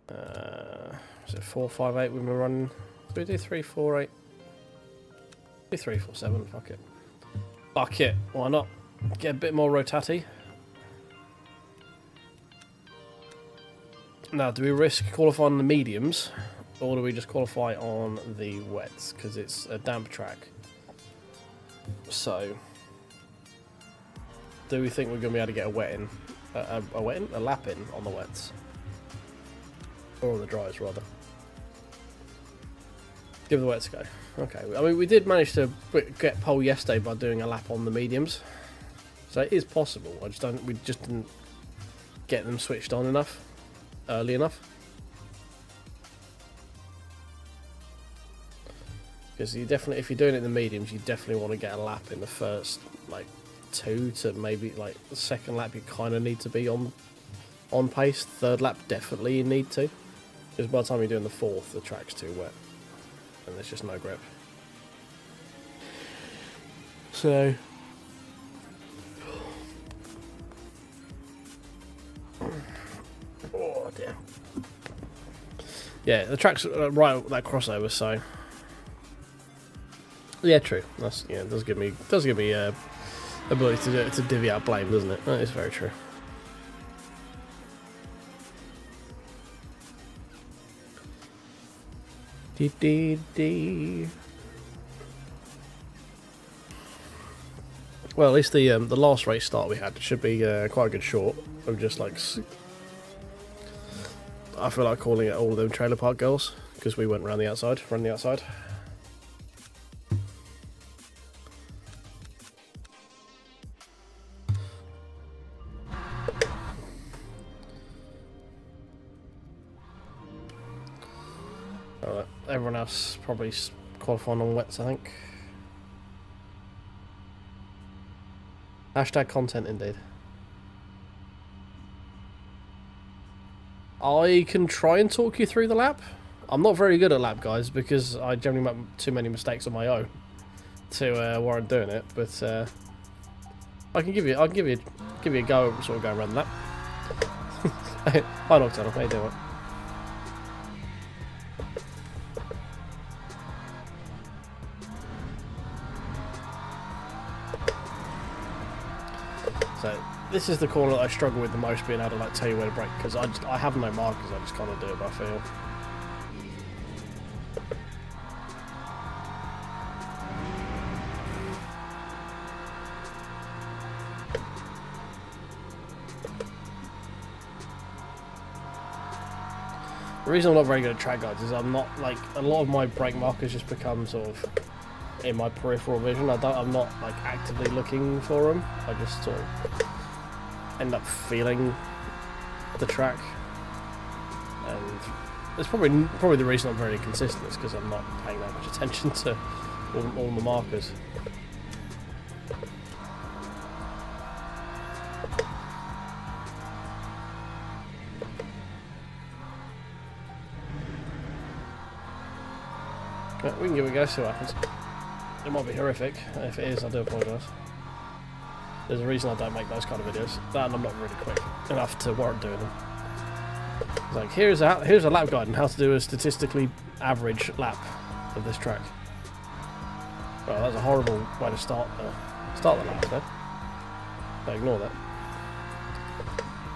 Was it 458 we've been running? Did we do 348? Do 347, fuck it. Fuck it, why not? Get a bit more rotati. Now, do we risk qualifying on the mediums, or do we just qualify on the wets? Because it's a damp track. So, do we think we're going to be able to get a wet in? A lap in on the wets? Or on the dries, rather. Give the wets a go. Okay, I mean, we did manage to get pole yesterday by doing a lap on the mediums. So it is possible. We just didn't get them switched on enough. Early enough, because you definitely, if you're doing it in the mediums, you definitely want to get a lap in the first like 2 to maybe like the second lap. You kind of need to be on pace. Third lap, definitely you need to, because by the time you're doing the 4th, the track's too wet and there's just no grip. So. Oh dear. Yeah, the track's right at that crossover, so yeah, true. That's it does give me ability to divvy out blame, doesn't it? That is very true. Dee dee dee. Well, at least the last race start we had should be quite a good short of just like. I feel like calling it all of them trailer park girls because we went around the outside, from the outside. Alright, everyone else probably qualifying on wets, I think. Hashtag content indeed. I can try and talk you through the lap. I'm not very good at lap, guys, because I generally make too many mistakes on my own to warrant doing it. But I'll give you a go, sort of going around the lap. Hi, Nocturnal. How you doing? So this is the corner that I struggle with the most, being able to like tell you where to brake, because I have no markers. I just kind of do it by feel. The reason I'm not very good at track guides is I'm not like a lot of my brake markers just become sort of in my peripheral vision. I'm not like actively looking for them. I just sort of end up feeling the track, and it's probably the reason I'm very inconsistent is because I'm not paying that much attention to all the markers. But we can give it a go, see what happens. It might be horrific. If it is, I do apologise. There's a reason I don't make those kind of videos. That, and I'm not really quick enough to warrant doing them. It's like, here's a lap guide on how to do a statistically average lap of this track. Well, that's a horrible way to start the lap there. So ignore that.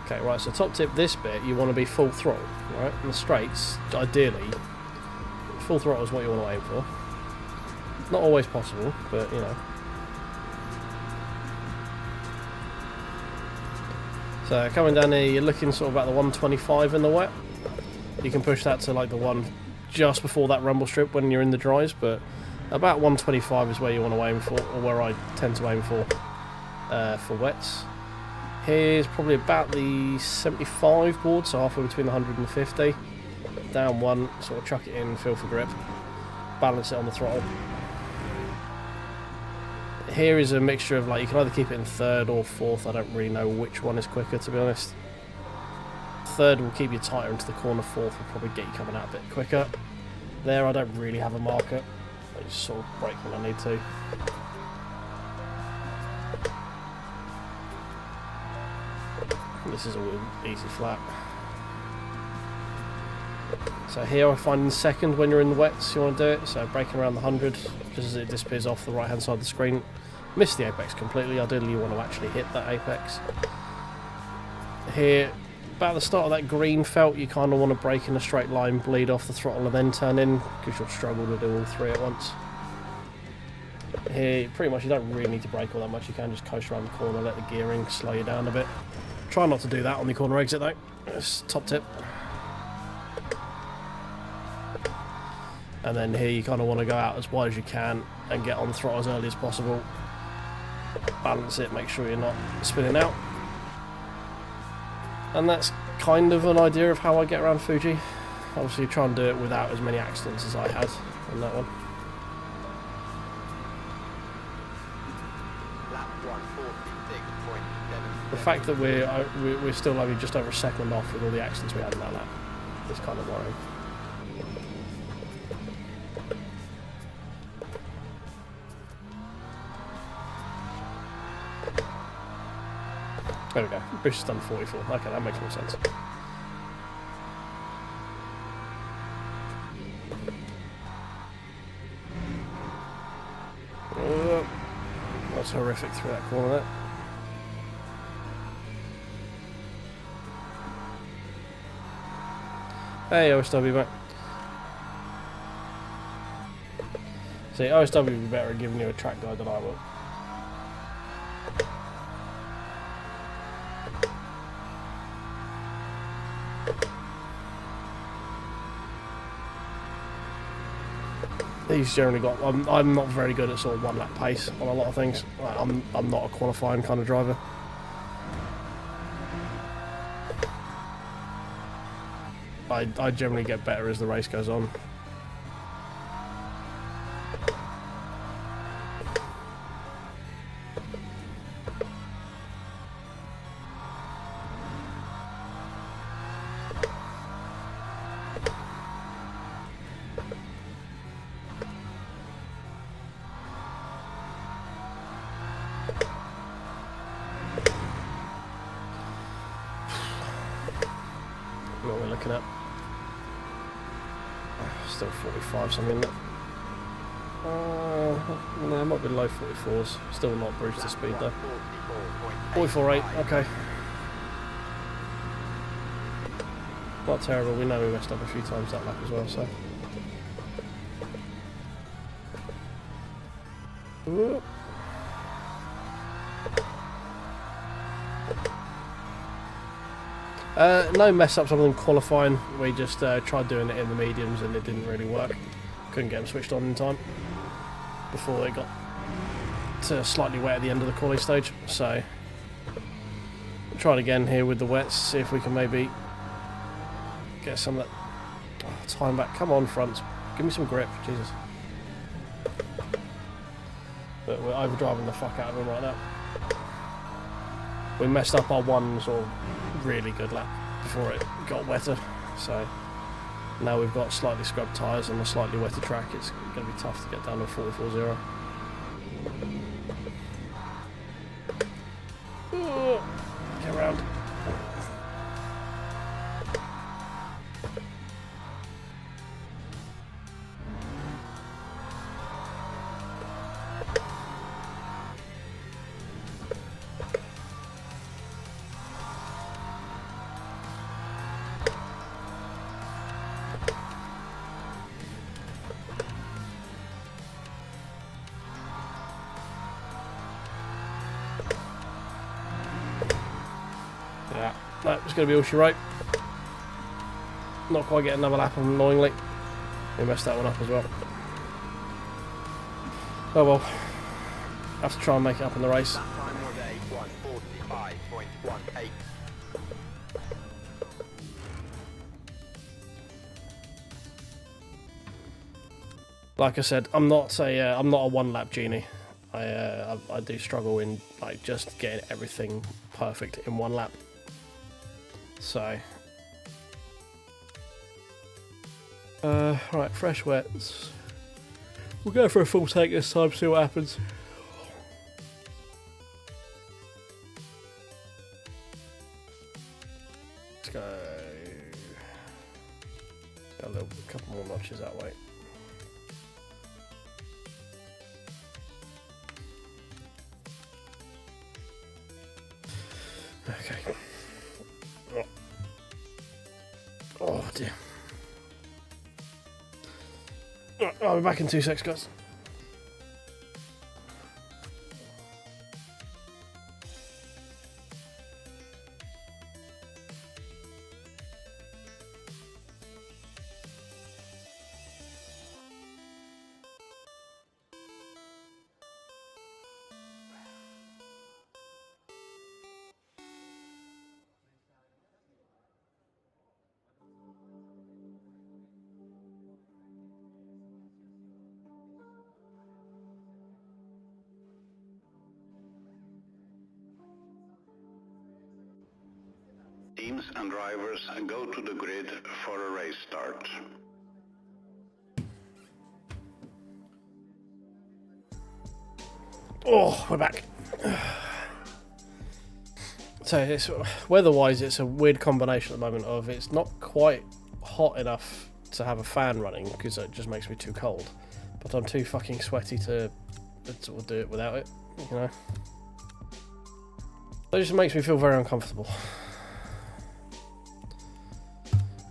Okay, right, so top tip, this bit, you want to be full throttle, right? In the straights, ideally, full throttle is what you want to aim for. Not always possible, but, you know. So coming down here, you're looking sort of about the 125 in the wet. You can push that to like the one just before that rumble strip when you're in the dries, but about 125 is where you want to aim for, or where I tend to aim for wets. Here's probably about the 75 board, so halfway between the 100 and the 50. Down one, sort of chuck it in, feel for grip, balance it on the throttle. Here is a mixture of, like, you can either keep it in third or fourth. I don't really know which one is quicker, to be honest. Third will keep you tighter into the corner, fourth will probably get you coming out a bit quicker. There I don't really have a marker. I just sort of brake when I need to. This is all easy flat. So here I find in second when you're in the wets you want to do it, so braking around the 100 just as it disappears off the right hand side of the screen. Miss the apex completely, ideally you want to actually hit that apex. Here, about the start of that green felt, you kind of want to brake in a straight line, bleed off the throttle and then turn in, because you'll struggle to do all three at once. Here, pretty much you don't really need to brake all that much, you can just coast around the corner, let the gearing slow you down a bit. Try not to do that on the corner exit though, it's top tip. And then here you kind of want to go out as wide as you can and get on the throttle as early as possible. Balance it, make sure you're not spinning out. And that's kind of an idea of how I get around Fuji. Obviously try and do it without as many accidents as I had on that one. The fact that we're still only just over a second off with all the accidents we had in that lap is kind of worrying. There we go. Bush has done 44. Okay, that makes more sense. That's horrific through that corner there. Hey, OSW, mate. See, OSW would be better at giving you a track guide than I will. He's generally got. I'm not very good at sort of one lap pace on a lot of things. Like, I'm not a qualifying kind of driver. I generally get better as the race goes on. What we're looking at. Still 45 something. No, it might be low 44s. Still not bruised to speed though. 44.8, okay. Not terrible, we know we messed up a few times that lap as well, so. Ooh. No mess ups other than qualifying. We just tried doing it in the mediums and it didn't really work. Couldn't get them switched on in time before it got to slightly wet at the end of the quali stage. So try it again here with the wets, see if we can maybe get some of that time back. Come on, front. Give me some grip, Jesus. But we're overdriving the fuck out of him right now. We messed up our one sort of really good lap before it got wetter, so now we've got slightly scrubbed tyres on a slightly wetter track. It's going to be tough to get down to 44.0. Get around. Yeah, no, it's going to be all she wrote. Not quite getting another lap, annoyingly. We messed that one up as well. Oh well. Have to try and make it up in the race. That time was a 1:45.18. Like I said, I'm not a one-lap genie. I do struggle in like just getting everything perfect in one lap. So, right, fresh wets. We'll go for a full take this time. See what happens. Let's go. Got a couple more notches that way. Okay. Oh dear. I'll be back in 2 seconds, guys. Teams and drivers go to the grid for a race start. Oh, we're back. So it's weather-wise, it's a weird combination at the moment of it's not quite hot enough to have a fan running because it just makes me too cold, but I'm too fucking sweaty to sort of do it without it, you know. That just makes me feel very uncomfortable.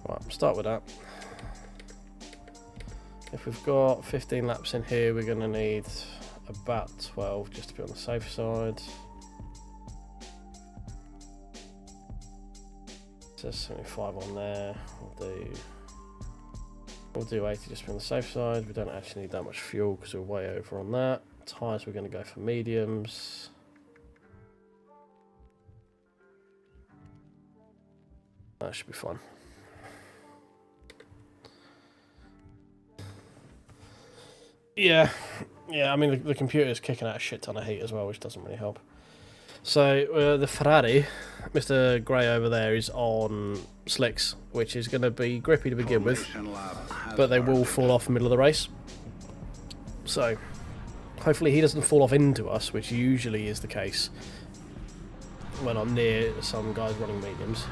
Right, start with that. If we've got 15 laps in here, we're going to need about 12 just to be on the safe side. There's 75 on there. We'll do 80 just to be on the safe side. We don't actually need that much fuel because we're way over on that. Tyres, we're going to go for mediums. That should be fun. Yeah, I mean the computer's kicking out a shit ton of heat as well, which doesn't really help. So the Ferrari, Mr. Gray over there, is on slicks, which is going to be grippy to begin with, but they will fall off in the middle of the race. So hopefully he doesn't fall off into us, which usually is the case when I'm near some guys running mediums.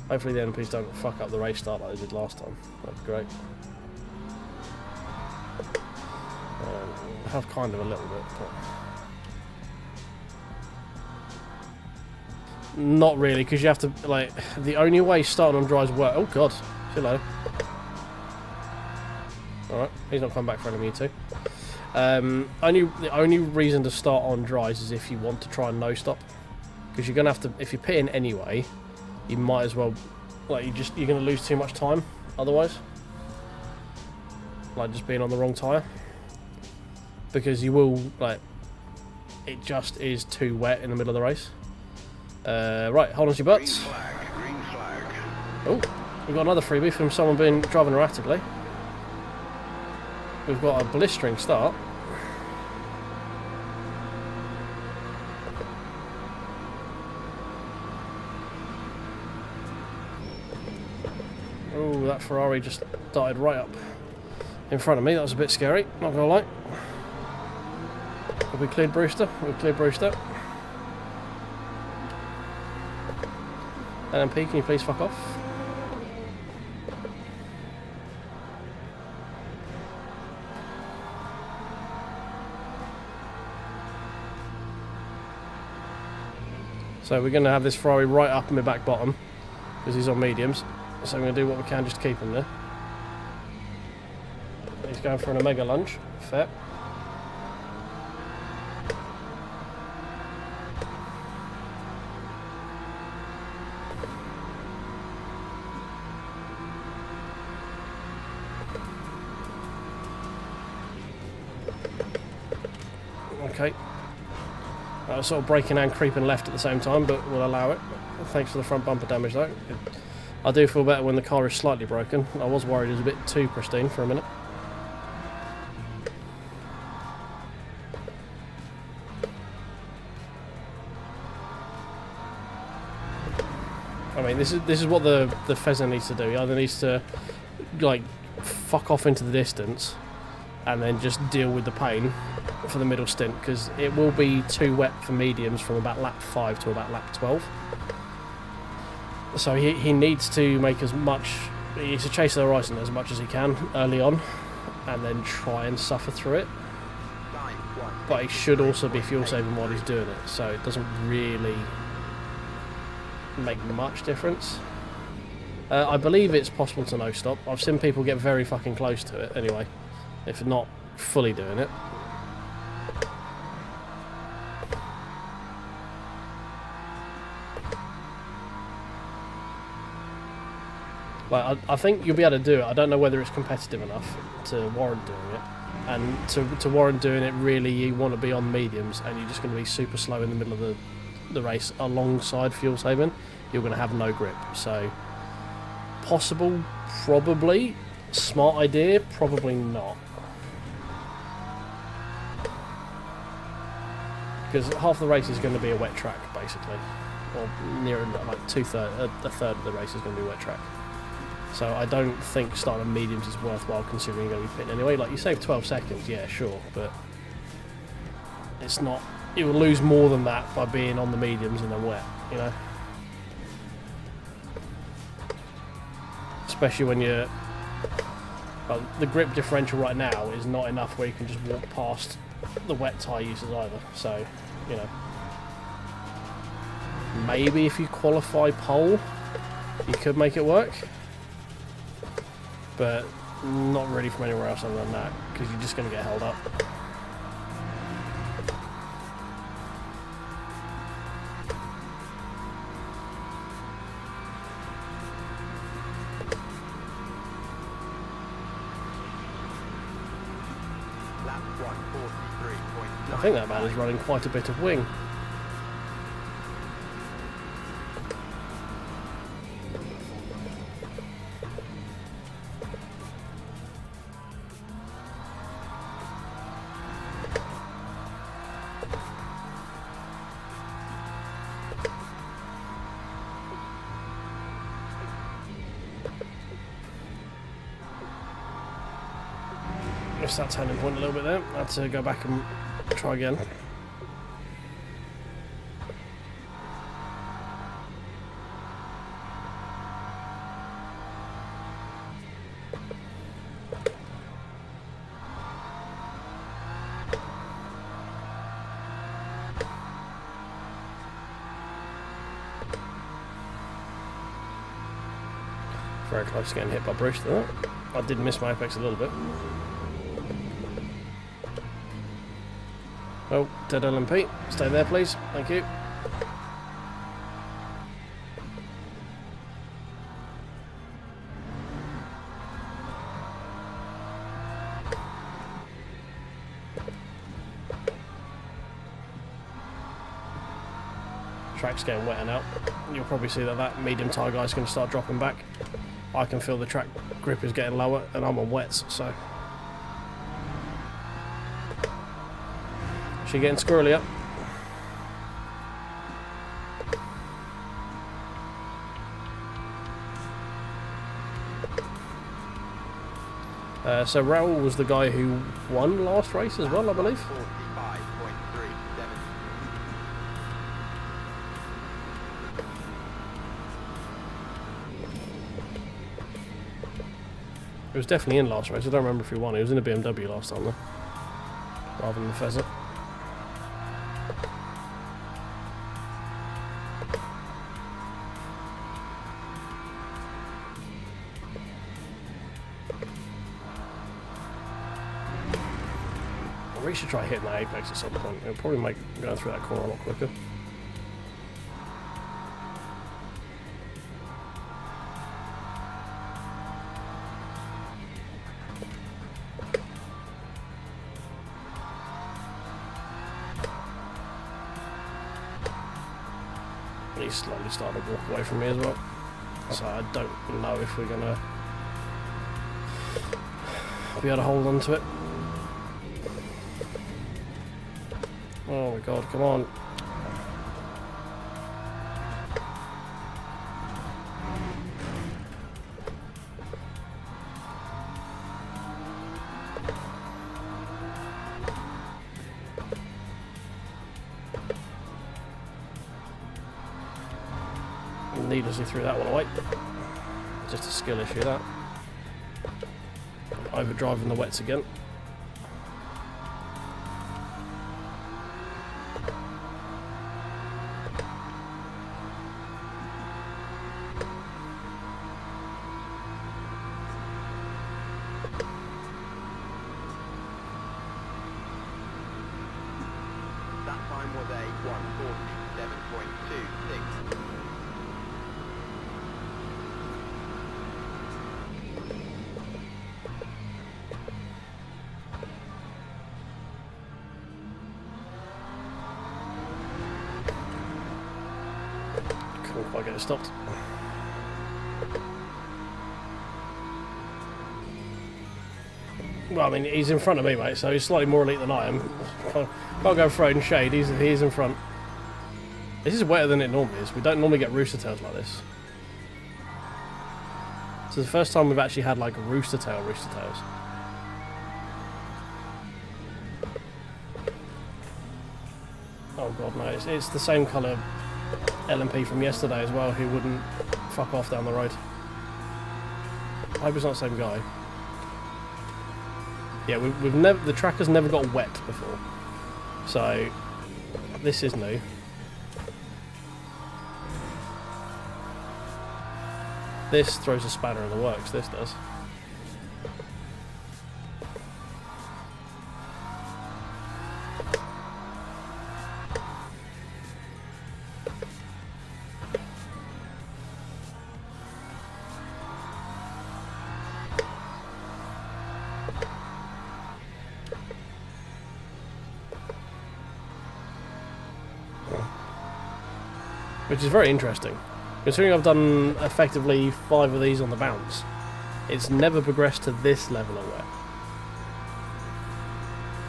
Hopefully the NPs don't fuck up the race start like they did last time. That'd be great. Have kind of a little bit, but not really, because you have to, like, the only way starting on dries work. Oh god, hello. Alright, he's not come back for LMU too. The only reason to start on dries is if you want to try and no stop, because you're gonna have to, if you pit in anyway, you might as well, like, you're gonna lose too much time otherwise, like just being on the wrong tyre. Because you will, like, it just is too wet in the middle of the race. Right, hold on to your Green butts. flag, green flag. Oh, we've got another freebie from someone being driving erratically. We've got a blistering start. Oh, that Ferrari just darted right up in front of me. That was a bit scary, not gonna lie. Have we cleared Brewster? We've cleared Brewster. LMP, can you please fuck off? So we're going to have this Ferrari right up in my back bottom because he's on mediums. So we're going to do what we can just to keep him there. He's going for an Omega lunge. Fair. Okay. Sort of braking and creeping left at the same time, but we'll allow it. Thanks for the front bumper damage though. I do feel better when the car is slightly broken. I was worried it was a bit too pristine for a minute. I mean, this is what the Fezzer needs to do. He either needs to like fuck off into the distance and then just deal with the pain for the middle stint, because it will be too wet for mediums from about lap 5 to about lap 12. So he needs to make as much, he needs to chase the horizon as much as he can early on and then try and suffer through it. But he should also be fuel saving while he's doing it, so it doesn't really make much difference. I believe it's possible to no stop. I've seen people get very fucking close to it anyway, if not fully doing it. Like, I think you'll be able to do it. I don't know whether it's competitive enough to warrant doing it. And to warrant doing it, really, you want to be on mediums, and you're just going to be super slow in the middle of the race alongside fuel saving. You're going to have no grip. So, possible, probably. Smart idea, probably not. Because half the race is going to be a wet track, basically. Or near, like, a third of the race is going to be wet track. So I don't think starting on mediums is worthwhile considering you're going to be pitting anyway. Like, you save 12 seconds, yeah, sure, but it's not... You will lose more than that by being on the mediums and then wet, you know? Especially when you're... Well, the grip differential right now is not enough where you can just walk past the wet tyre uses either, so, you know. Maybe if you qualify pole, you could make it work. But not really from anywhere else other than that, because you're just going to get held up. I think that man is running quite a bit of wing. Missed that turning point a little bit there. I had to go back and try again. Very close to getting hit by Brewster there. I did miss my apex a little bit. Oh, dead LMP. Stay there, please. Thank you. track's getting wetter now. You'll probably see that that medium tyre guy's going to start dropping back. I can feel the track grip is getting lower, and I'm on wets, so... She getting squirrely up. So Raoul was the guy who won last race as well, I believe. 45.37. He was definitely in last race. I don't remember if he won. He was in a BMW last time though, rather than the Pheasant. We should try hitting that apex at some point. It'll probably make going through that corner a lot quicker. He's slowly starting to walk away from me as well. So I don't know if we're gonna be able to hold on to it. Oh my god, come on. Needlessly threw that one away. Just a skill issue, that. Overdriving the wets again. That time was a 147.26. Couldn't quite get it stopped. Well, I mean, he's in front of me, mate, so he's slightly more elite than I am. Can't go throwing shade, he's in front. This is wetter than it normally is. We don't normally get rooster tails like this. This is the first time we've actually had, like, rooster tails. Oh god, no, it's the same colour LMP from yesterday as well, who wouldn't fuck off down the road. I hope it's not the same guy. Yeah, we've never, the track has never got wet before, so this is new. This throws a spanner in the works, this does. Which is very interesting. Considering I've done effectively 5 of these on the bounce, it's never progressed to this level of wet.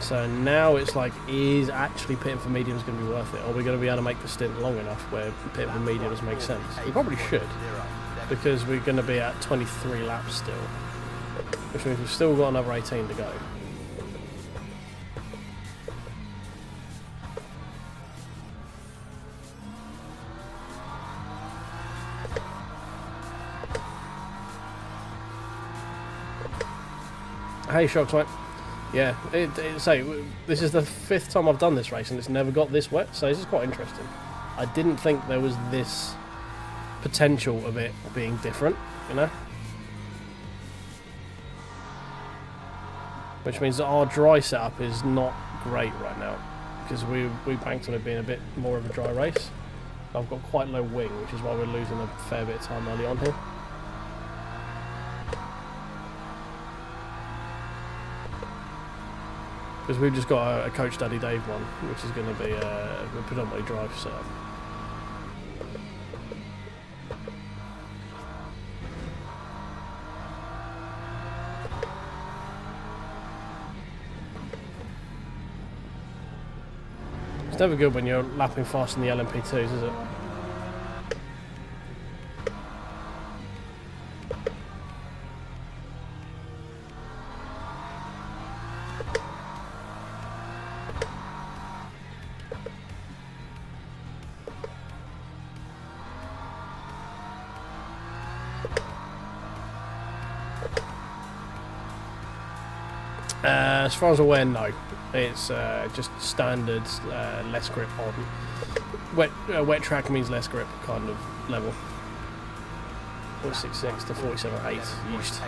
So now it's like, is actually pitting for mediums going to be worth it? Are we going to be able to make the stint long enough where pitting for mediums makes sense? We probably should, because we're going to be at 23 laps still, which means we've still got another 18 to go. Hey, Shocks, mate. Yeah, this is the 5th time I've done this race and it's never got this wet, so this is quite interesting. I didn't think there was this potential of it being different, you know? Which means that our dry setup is not great right now, because we banked on it being a bit more of a dry race. I've got quite low wing, which is why we're losing a fair bit of time early on here. Because we've just got a Coach Daddy Dave one, which is going to be a predominantly drive setup. It's never good when you're lapping fast in the LMP2s, is it? As far as I'm aware, no. It's just standard, less grip on. Wet track means less grip kind of level. 0.66 to 47.8 used.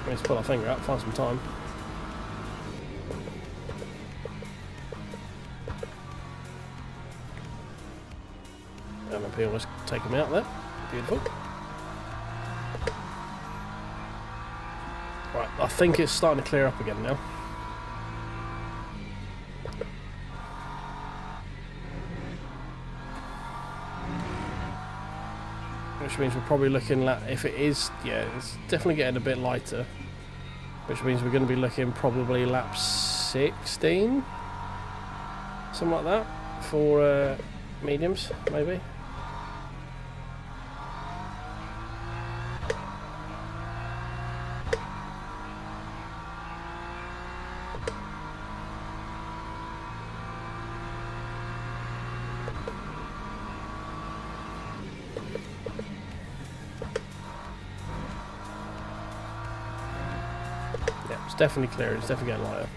Let's pull our finger out, find some time. LMP almost take him out there. Beautiful. Right, I think it's starting to clear up again now. Which means we're probably looking at, if it is, yeah, it's definitely getting a bit lighter. Which means we're going to be looking probably lap 16? Something like that for mediums, maybe. It's definitely clear, it's definitely getting lighter.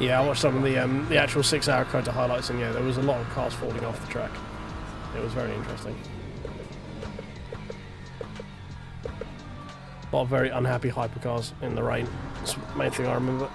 Yeah, I watched some of the actual 6-hour Kota highlights, and yeah, there was a lot of cars falling off the track. It was very interesting. A lot of very unhappy hypercars in the rain. That's the main thing I remember.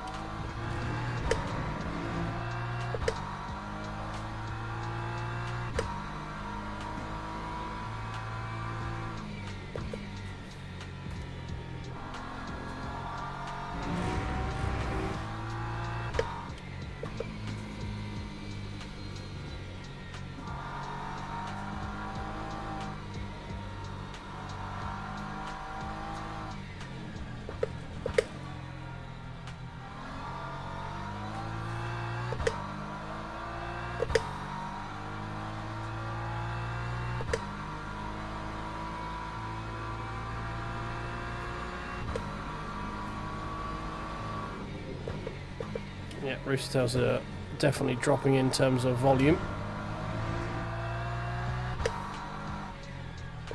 Yeah, Rooster Tails are definitely dropping in terms of volume.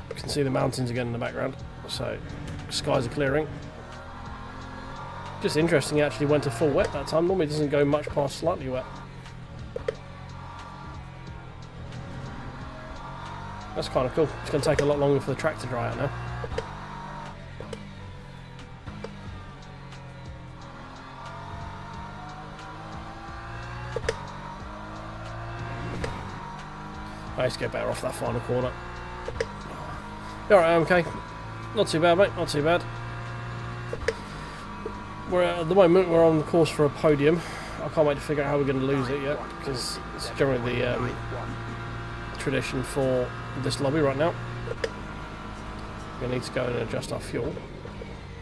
You can see the mountains again in the background, so skies are clearing. Just interesting, he actually went to full wet that time. Normally it doesn't go much past slightly wet. That's kind of cool. It's going to take a lot longer for the track to dry out now. I need to get better off that final corner. Alright, okay. Not too bad, mate. Not too bad. At the moment, we're on course for a podium. I can't wait to figure out how we're going to lose it yet, because it's generally the tradition for this lobby right now. We're going to need to go and adjust our fuel.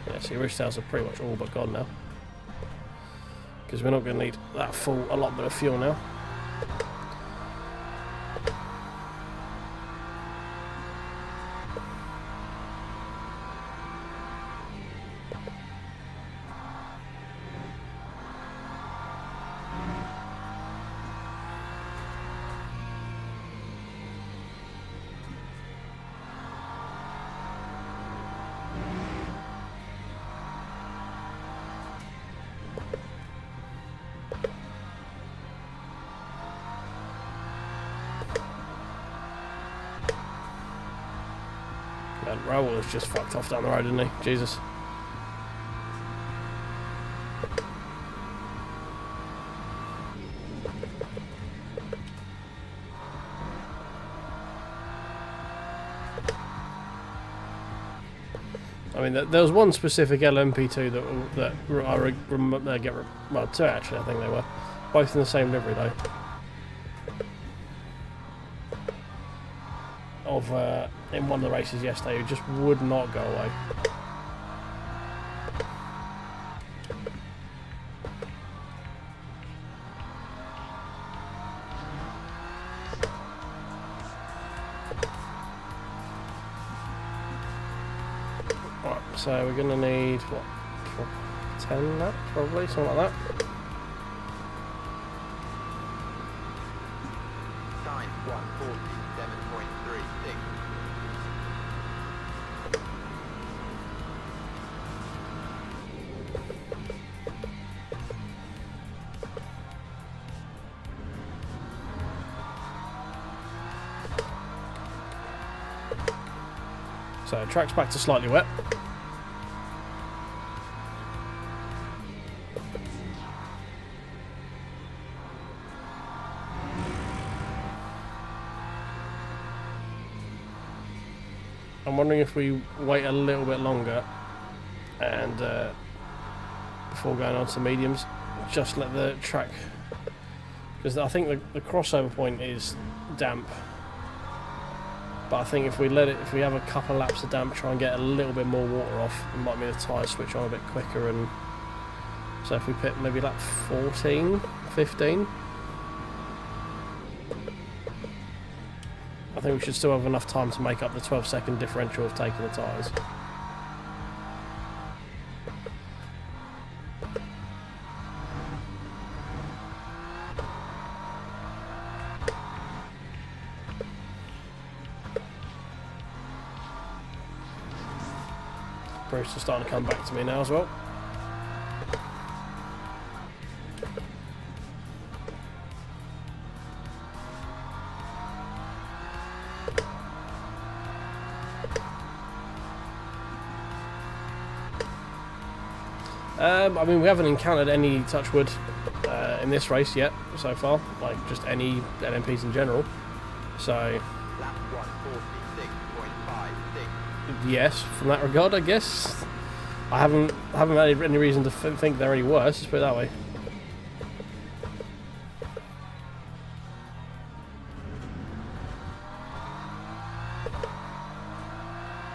Yeah, see, Rooster Tails are pretty much all but gone now, because we're not going to need that full allotment of fuel now. And Raoul has just fucked off down the road, didn't he? Jesus. I mean, there was one specific LMP2 that I get, well, two actually, I think they were, both in the same livery though. Of in one of the races yesterday, who just would not go away. So we're going to need, what, 10 laps probably, something like that. Time 1:47.36. So track's back to slightly wet. I'm wondering if we wait a little bit longer and before going on to mediums, just let the track, because I think the crossover point is damp, but I think if we have a couple of laps of damp, try and get a little bit more water off, it might mean the tyres switch on a bit quicker. And so if we pit maybe lap 14, 15, I think we should still have enough time to make up the 12-second differential of taking the tyres. Bruce is starting to come back to me now as well. I mean, we haven't encountered any touchwood in this race yet so far, like just any LMPs in general. So Lap 1:46.56. yes, from that regard, I guess I haven't had any reason to think they're any worse. Let's put it that way.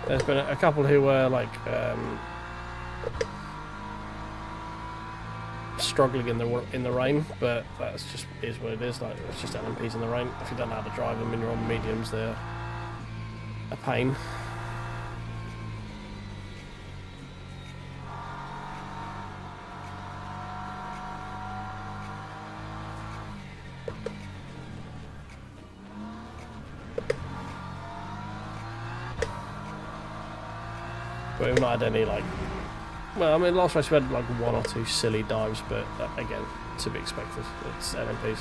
There's been a couple who were like struggling in the rain, but that's just is what it is. Like, it's just LMPs in the rain. If you don't know how to drive them and you're on mediums, they're a pain. But we've not had any, like, well, I mean, last race we had like one or two silly dives, but again, to be expected. It's LMPs.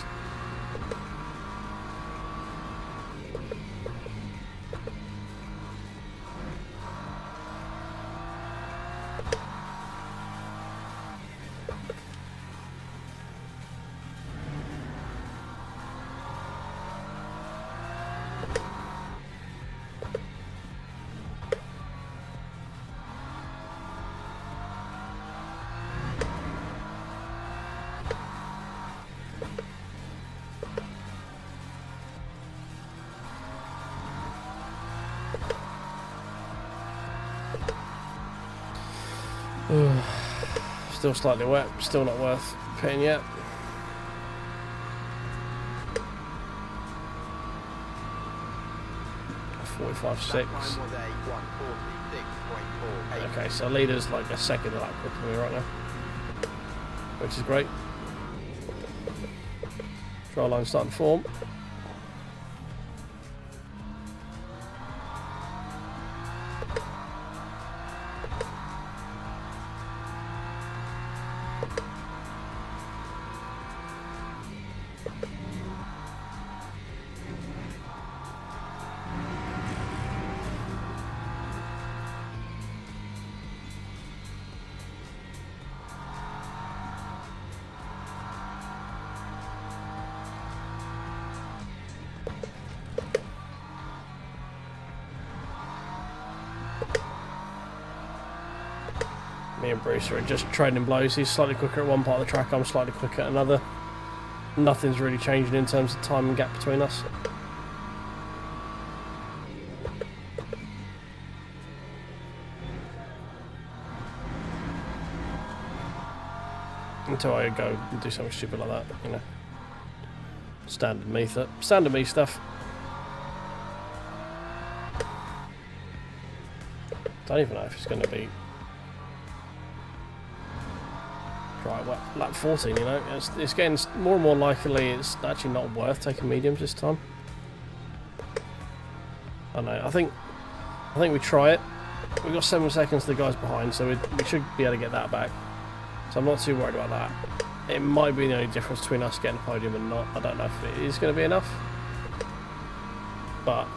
Still slightly wet, still not worth pitting yet. Lap 45.6. time was a 1:46.48. Okay, so leader's like a second lap quicker than me right now, which is great. Trial line starting to form. Me and Bruce are just trading blows. He's slightly quicker at one part of the track, I'm slightly quicker at another. Nothing's really changing in terms of time and gap between us. Until I go and do something stupid like that, you know. Standard me stuff. Don't even know if it's going to be right. Well, lap 14, you know, it's getting more and more likely it's actually not worth taking mediums this time. I don't know. I think we try it. We've got 7 seconds to the guys behind, so we should be able to get that back. So I'm not too worried about that. It might be the only difference between us getting a podium and not. I don't know if it is going to be enough. But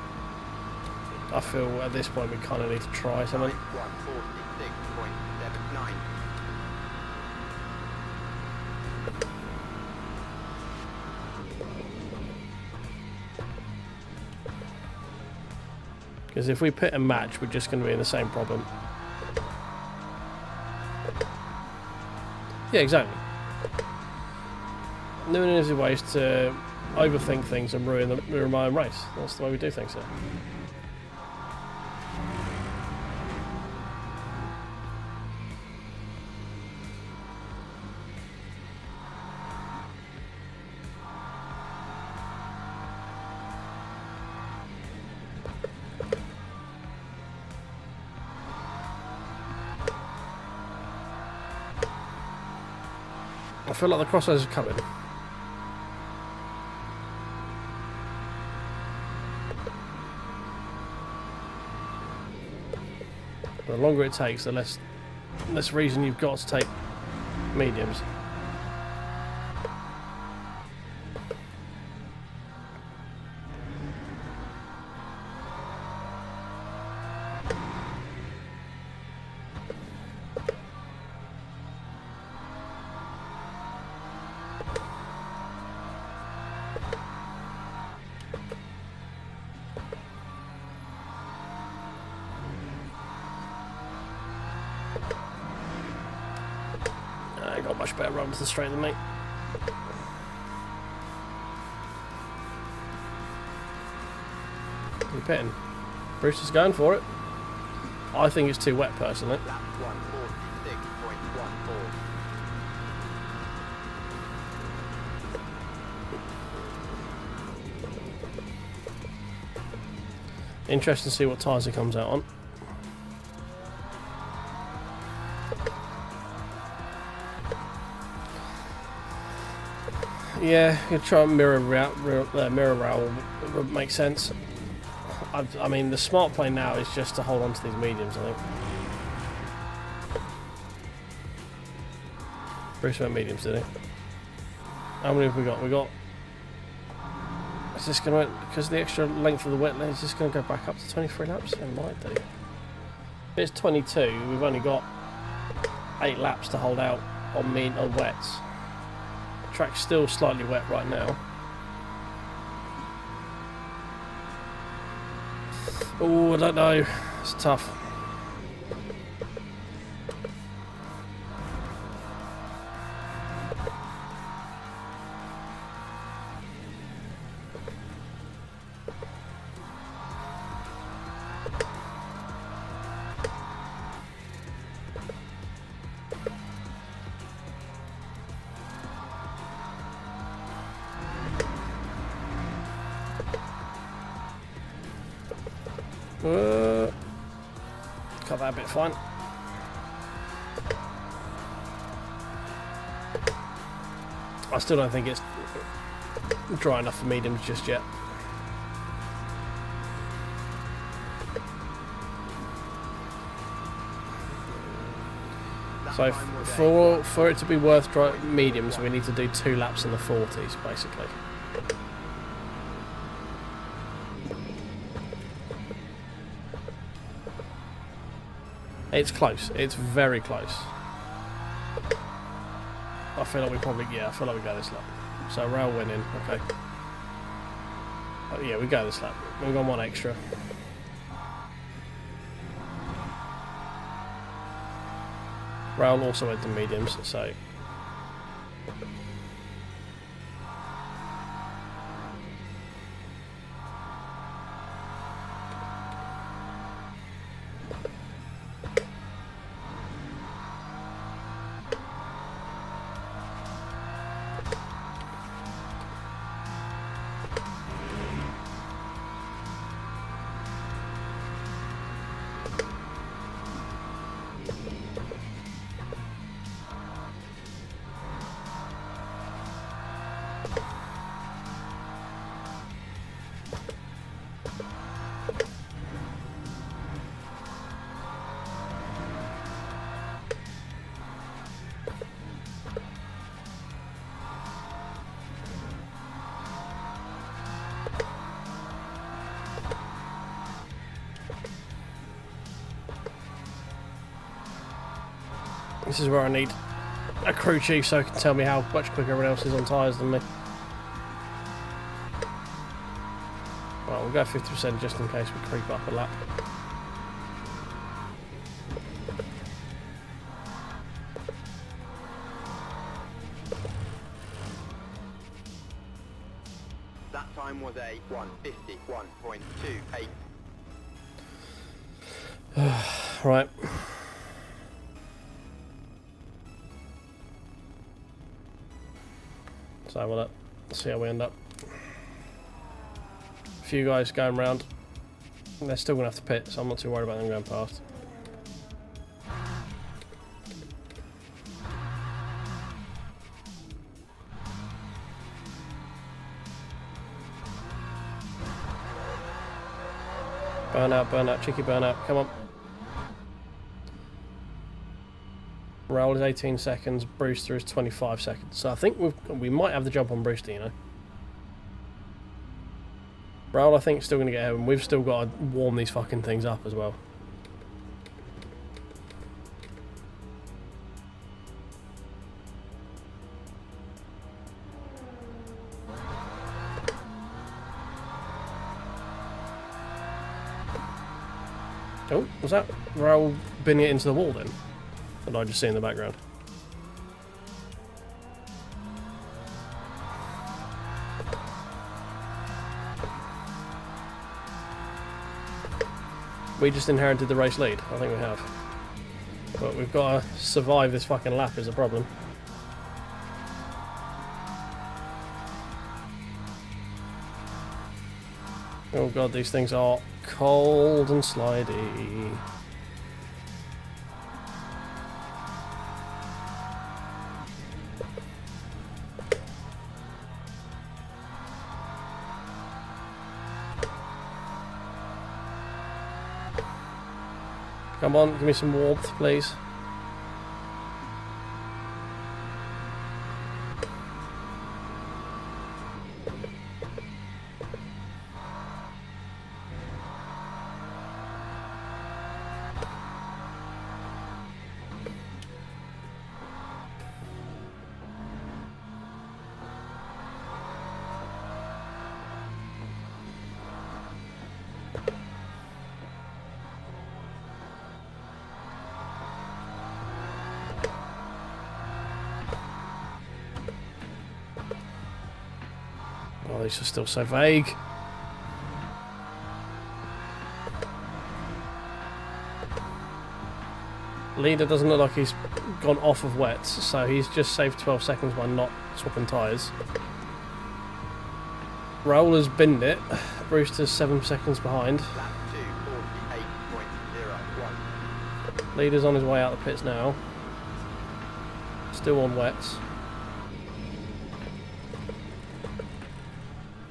I feel at this point we kind of need to try something. 146.79. Because if we pit a match, we're just going to be in the same problem. Yeah, exactly. There are easy ways to overthink things and ruin my own race. That's the way we do things here. I feel like the crossovers are coming. The longer it takes, the less reason you've got to take mediums. I got much better run to the straight than me. You pitting? Bruce is going for it. I think it's too wet personally. Lap 146.14. Interesting to see what tyres he comes out on. Yeah, you try and mirror rail would make sense. I mean, the smart play now is just to hold on to these mediums, I think. Bruce went mediums, did he? How many have we got? We got... Is this going to... Because of the extra length of the wet lane, is this going to go back up to 23 laps? It might do. If it's 22, we've only got 8 laps to hold out on wets. The track's still slightly wet right now. Oh, I don't know. It's tough. Cut that a bit fine. I still don't think it's dry enough for mediums just yet. So for it to be worth dry mediums, we need to do 2 laps in the 40s, basically. It's close. It's very close. I feel like we probably... Yeah, I feel like we go this lap. So rail winning. Okay. Oh, yeah, we go this lap. We've got one extra. Raoul also had the mediums, so... This is where I need a crew chief so he can tell me how much quicker everyone else is on tyres than me. Right, we'll go 50% just in case we creep up a lap. That time was a 151.28. Right. So we'll see how we end up. A few guys going round. They're still going to have to pit, so I'm not too worried about them going past. Burn out, cheeky burn out, come on. Raoul is 18 seconds, Brewster is 25 seconds. So I think we might have the jump on Brewster, you know. Raoul, I think, is still going to get ahead, and we've still got to warm these fucking things up as well. Oh, was that Raoul binning it into the wall then? That I just see in the background. We just inherited the race lead. I think we have. But we've got to survive this fucking lap is a problem. Oh god, these things are cold and slidey. Come on, give me some warmth, please. Oh, these are still so vague. Leader doesn't look like he's gone off of wets, so he's just saved 12 seconds by not swapping tyres. Raoul has binned it. Brewster's 7 seconds behind. Leader's on his way out of the pits now. Still on wets.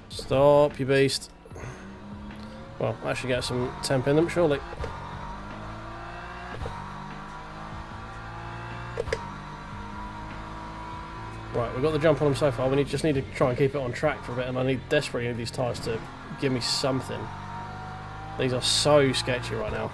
Stop, you beast. Well, I should get some temp in them, surely. Right, we've got the jump on them so far. We just need to try and keep it on track for a bit, and I desperately need these tyres to give me something. These are so sketchy right now.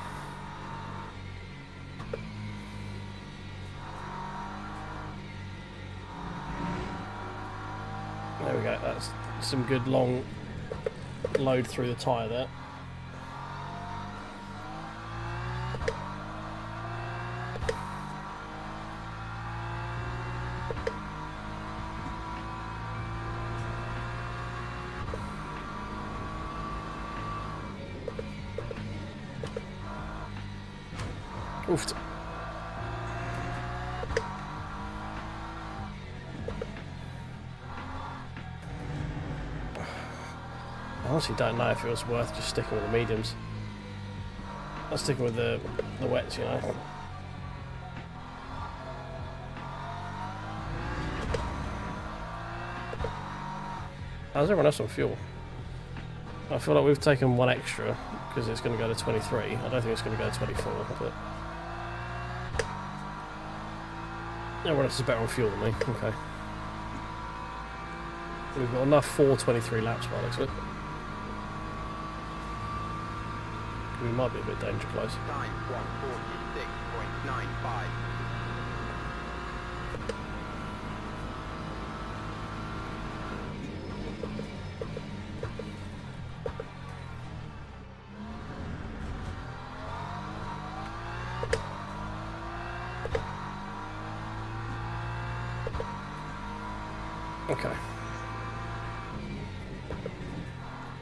There we go, that's some good long load through the tyre there. Oof. I honestly don't know if it was worth just sticking with the mediums. I'm sticking with the wets, you know. How's everyone else on fuel? I feel like we've taken one extra because it's going to go to 23. I don't think it's going to go to 24, but everyone else is better on fuel than me. Okay. We've got enough for 23 laps by the looks of it. We might be a bit danger close. Time 146.95. Okay.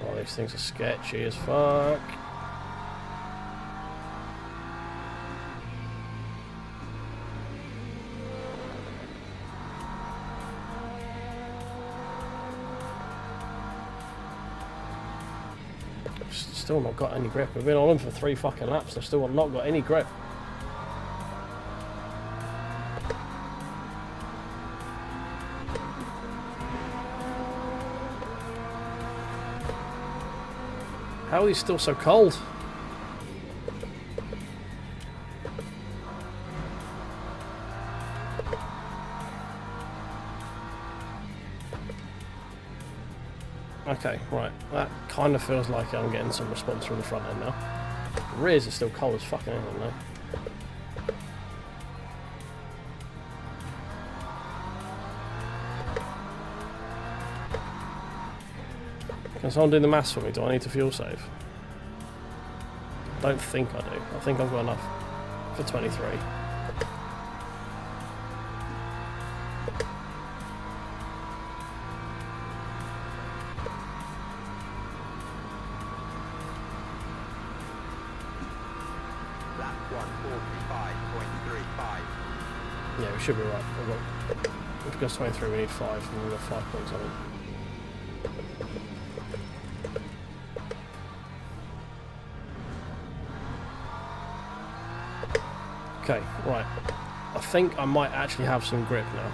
Oh, these things are sketchy as fuck. Still not got any grip. We've been on them for 3 fucking laps. They've still not got any grip. How are these still so cold? Okay, right. That kind of feels like I'm getting some response from the front end now. The rears are still cold as fucking anything though. Can someone do the maths for me? Do I need to fuel save? I don't think I do. I think I've got enough for 23. Yeah, we should be right. If it goes 23, we need 5, and we've got 5 points on it. Okay, right. I think I might actually have some grip now.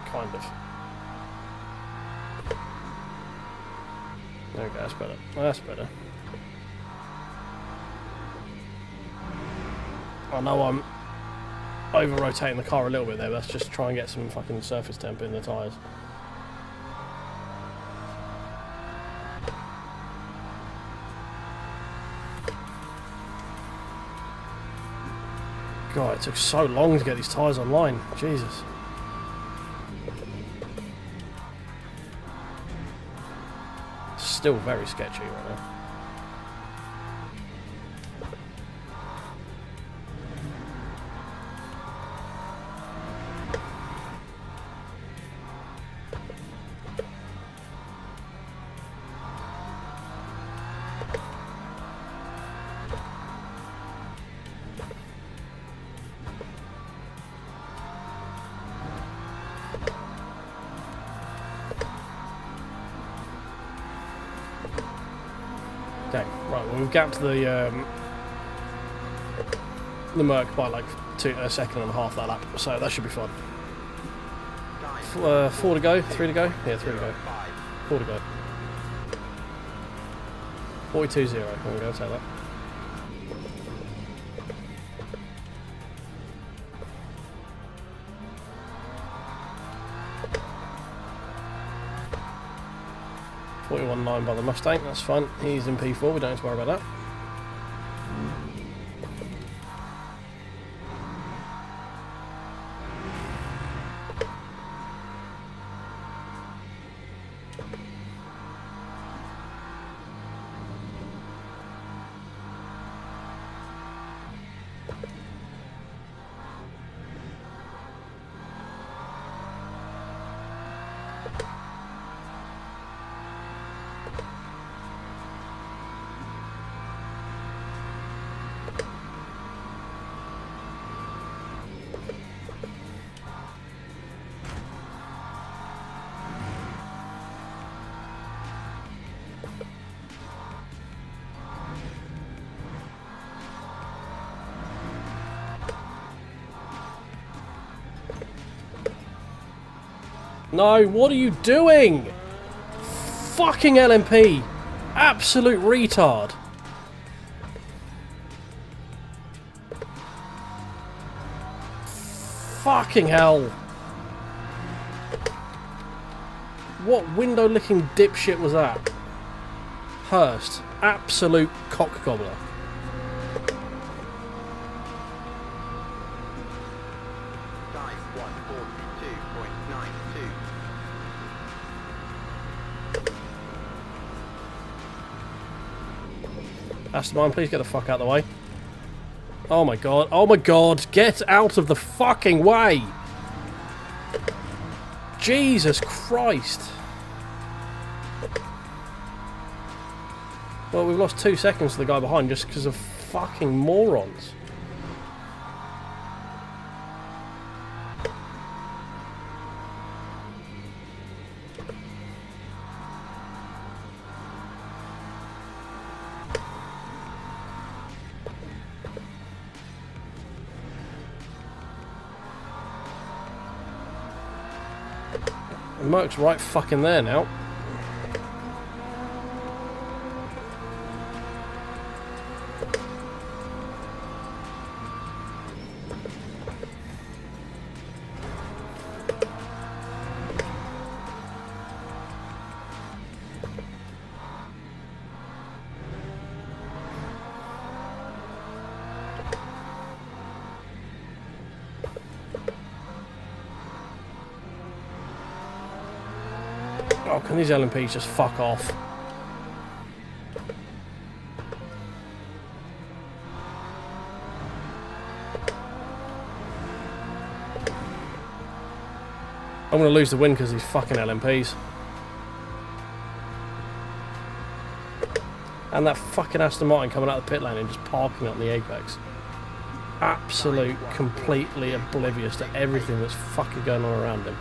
Kind of. There we go, that's better. Oh, that's better. I know I'm over-rotating the car a little bit there, but let's just try and get some fucking surface temp in the tyres. God, it took so long to get these tyres online. Jesus. Still very sketchy right now. Okay, right, well we've gapped the Merc by like a second and a half that lap, so that should be fun. 4 to go, 3 to go? Yeah, 3 to go. 4 to go. 42.0, there we go, take that. .9 by the Mustang, that's fine. He's in P4, we don't have to worry about that. No, what are you doing? Fucking LMP. Absolute retard. Fucking hell. What window-licking dipshit was that? Hurst. Absolute cock gobbler. Time 142.92. Aston Martin, please get the fuck out of the way. Oh my god. Oh my god. Get out of the fucking way. Jesus Christ. Well, we've lost 2 seconds to the guy behind just because of fucking morons. Merc's right fucking there now. Oh, can these LMPs just fuck off? I'm going to lose the win because these fucking LMPs. And that fucking Aston Martin coming out of the pit lane and just parking up the apex. Absolute, completely oblivious to everything that's fucking going on around him.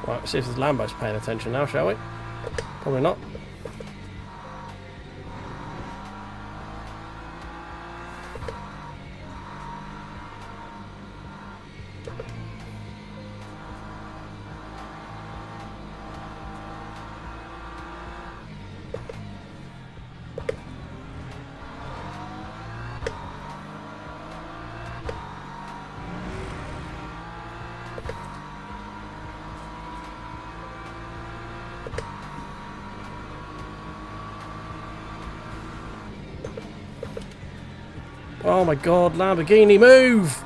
Right, see if this Lambo's paying attention now, shall we? Probably not. Oh my god, Lamborghini, move!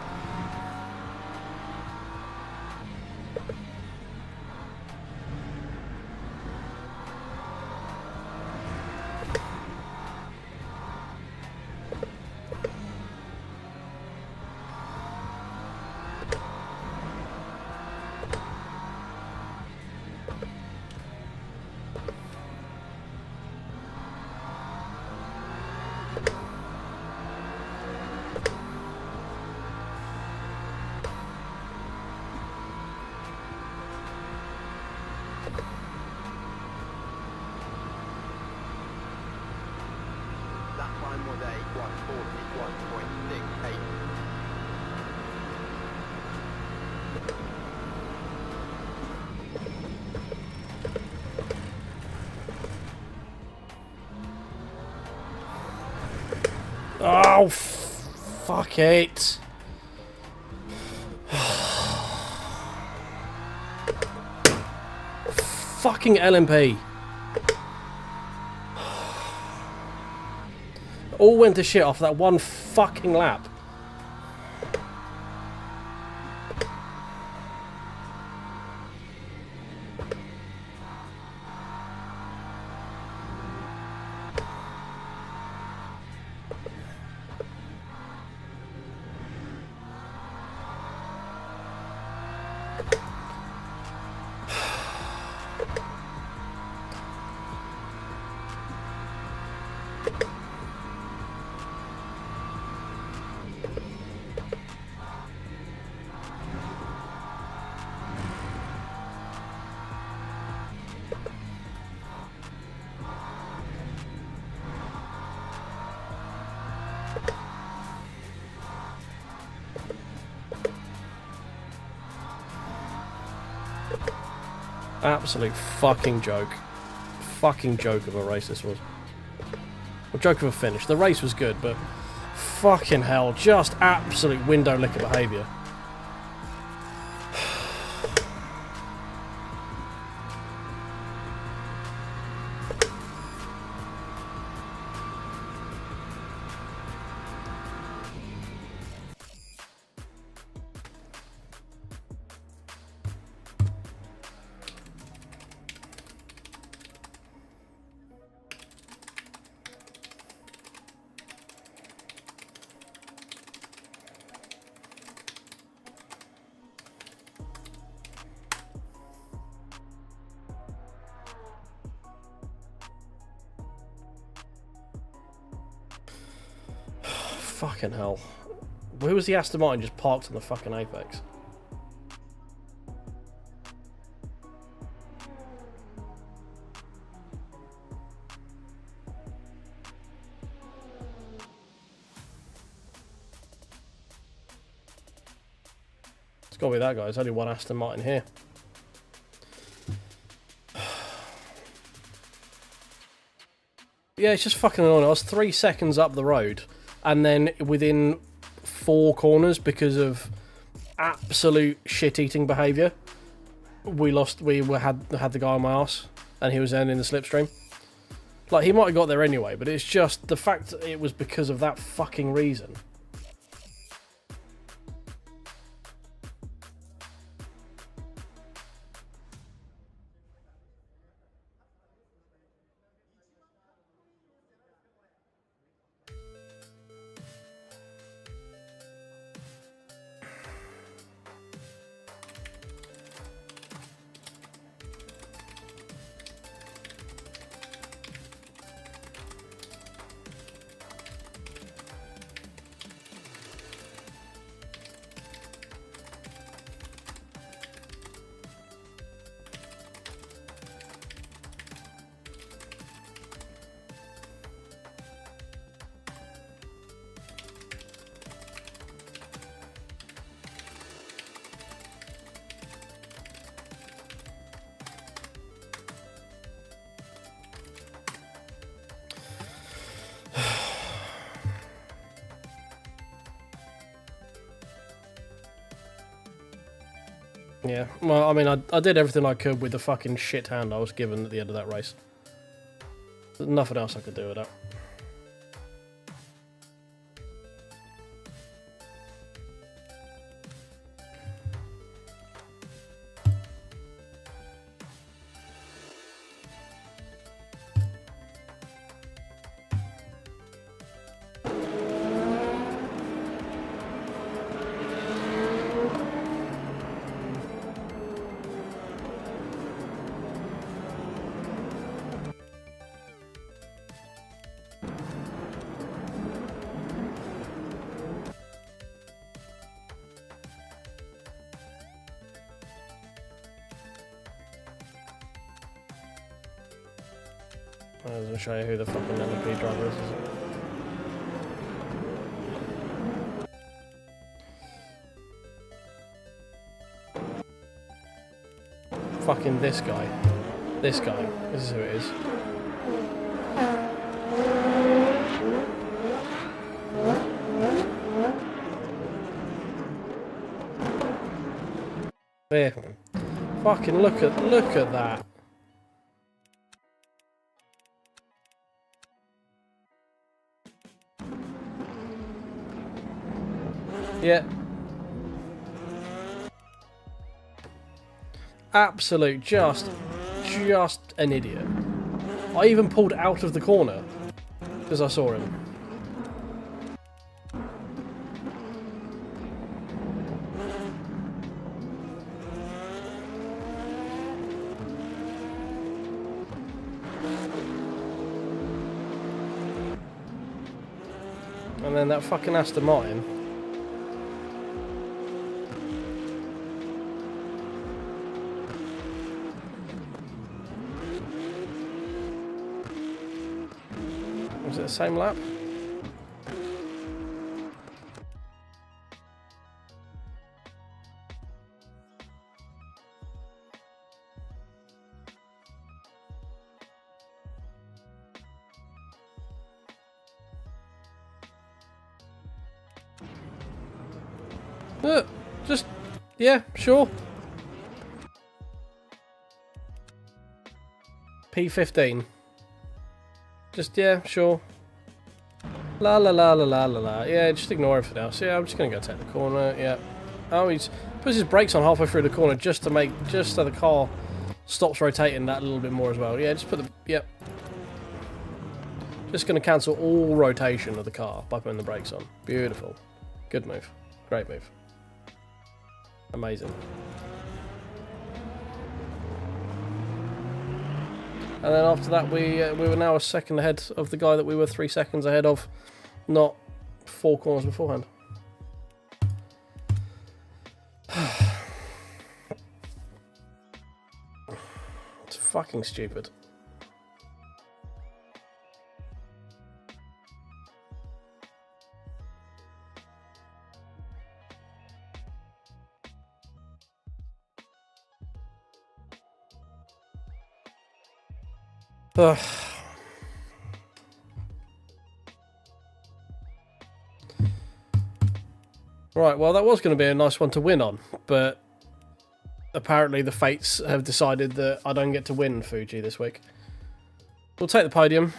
That time was a 141.68. Oh, fuck it. Fucking LMP. All went to shit off that one fucking lap. Absolute fucking joke. Fucking joke of a race this was. Well, joke of a finish. The race was good, but fucking hell, just absolute window licker behaviour. Fucking hell. Where was the Aston Martin just parked on the fucking apex? It's gotta be that guy. There's only one Aston Martin here. Yeah, it's just fucking annoying. I was 3 seconds up the road, and then within 4 corners, because of absolute shit-eating behaviour, we had the guy on my ass, and he was then in the slipstream. Like, he might have got there anyway, but it's just the fact that it was because of that fucking reason. Yeah, well, I mean, I did everything I could with the fucking shit hand I was given at the end of that race. There's nothing else I could do with that. I was going to show you who the fucking LMU driver is. Fucking this guy. This guy. This is who it is. There. Fucking look at that. Yeah. Absolute, just an idiot. I even pulled out of the corner because I saw him. And then that fucking Aston Martin. Was it the same lap? Just, yeah, sure. P15. Just, yeah, sure. La la la la la la la. Yeah, just ignore everything else. Yeah, I'm just gonna go take the corner. Yeah. Oh, he's puts his brakes on halfway through the corner just so the car stops rotating that a little bit more as well. Yeah, just put the, yep. Just gonna cancel all rotation of the car by putting the brakes on. Beautiful. Good move. Great move. Amazing. And then after that, we were now a second ahead of the guy that we were 3 seconds ahead of, not 4 corners beforehand. It's fucking stupid. Ugh. Right, well that was going to be a nice one to win on, but apparently the fates have decided that I don't get to win Fuji this week. We'll take the podium,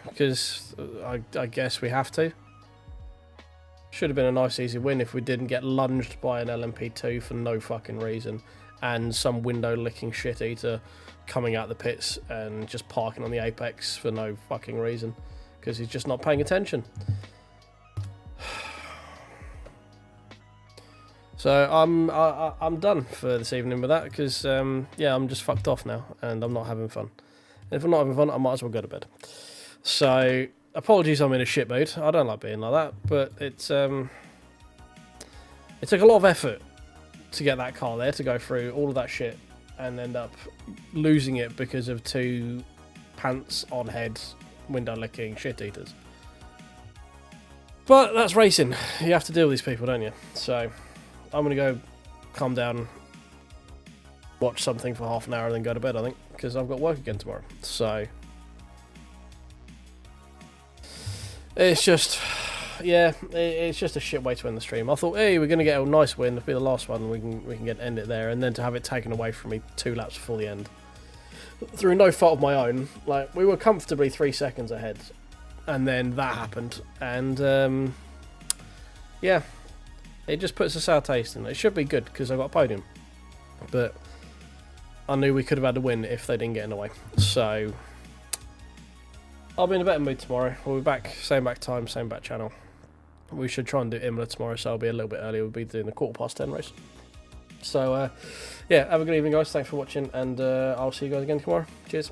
because I guess we have to. Should have been a nice easy win if we didn't get lunged by an LMP2 for no fucking reason, and some window licking shit eater coming out the pits and just parking on the apex for no fucking reason, because he's just not paying attention. So I'm done for this evening with that, because yeah, I'm just fucked off now and I'm not having fun. And if I'm not having fun, I might as well go to bed. So apologies, I'm in a shit mood. I don't like being like that, but it took a lot of effort to get that car there, to go through all of that shit and end up losing it because of 2 pants on head window licking shit eaters. But that's racing. You have to deal with these people, don't you? So I'm gonna go calm down, watch something for half an hour and then go to bed, I think, because I've got work again tomorrow. So it's just, yeah, it's just a shit way to end the stream. I thought, hey, we're going to get a nice win. It'll be the last one. We can end it there. And then to have it taken away from me 2 laps before the end, through no fault of my own. Like, we were comfortably 3 seconds ahead, and then that happened. And yeah, it just puts a sour taste in it. It should be good because I got a podium, but I knew we could have had a win if they didn't get in the way. So I'll be in a better mood tomorrow. We'll be back, same back time, same back channel. We should try and do Imola tomorrow, so I'll be a little bit earlier. We'll be doing the 10:15 race. So, yeah, have a good evening, guys. Thanks for watching, and I'll see you guys again tomorrow. Cheers.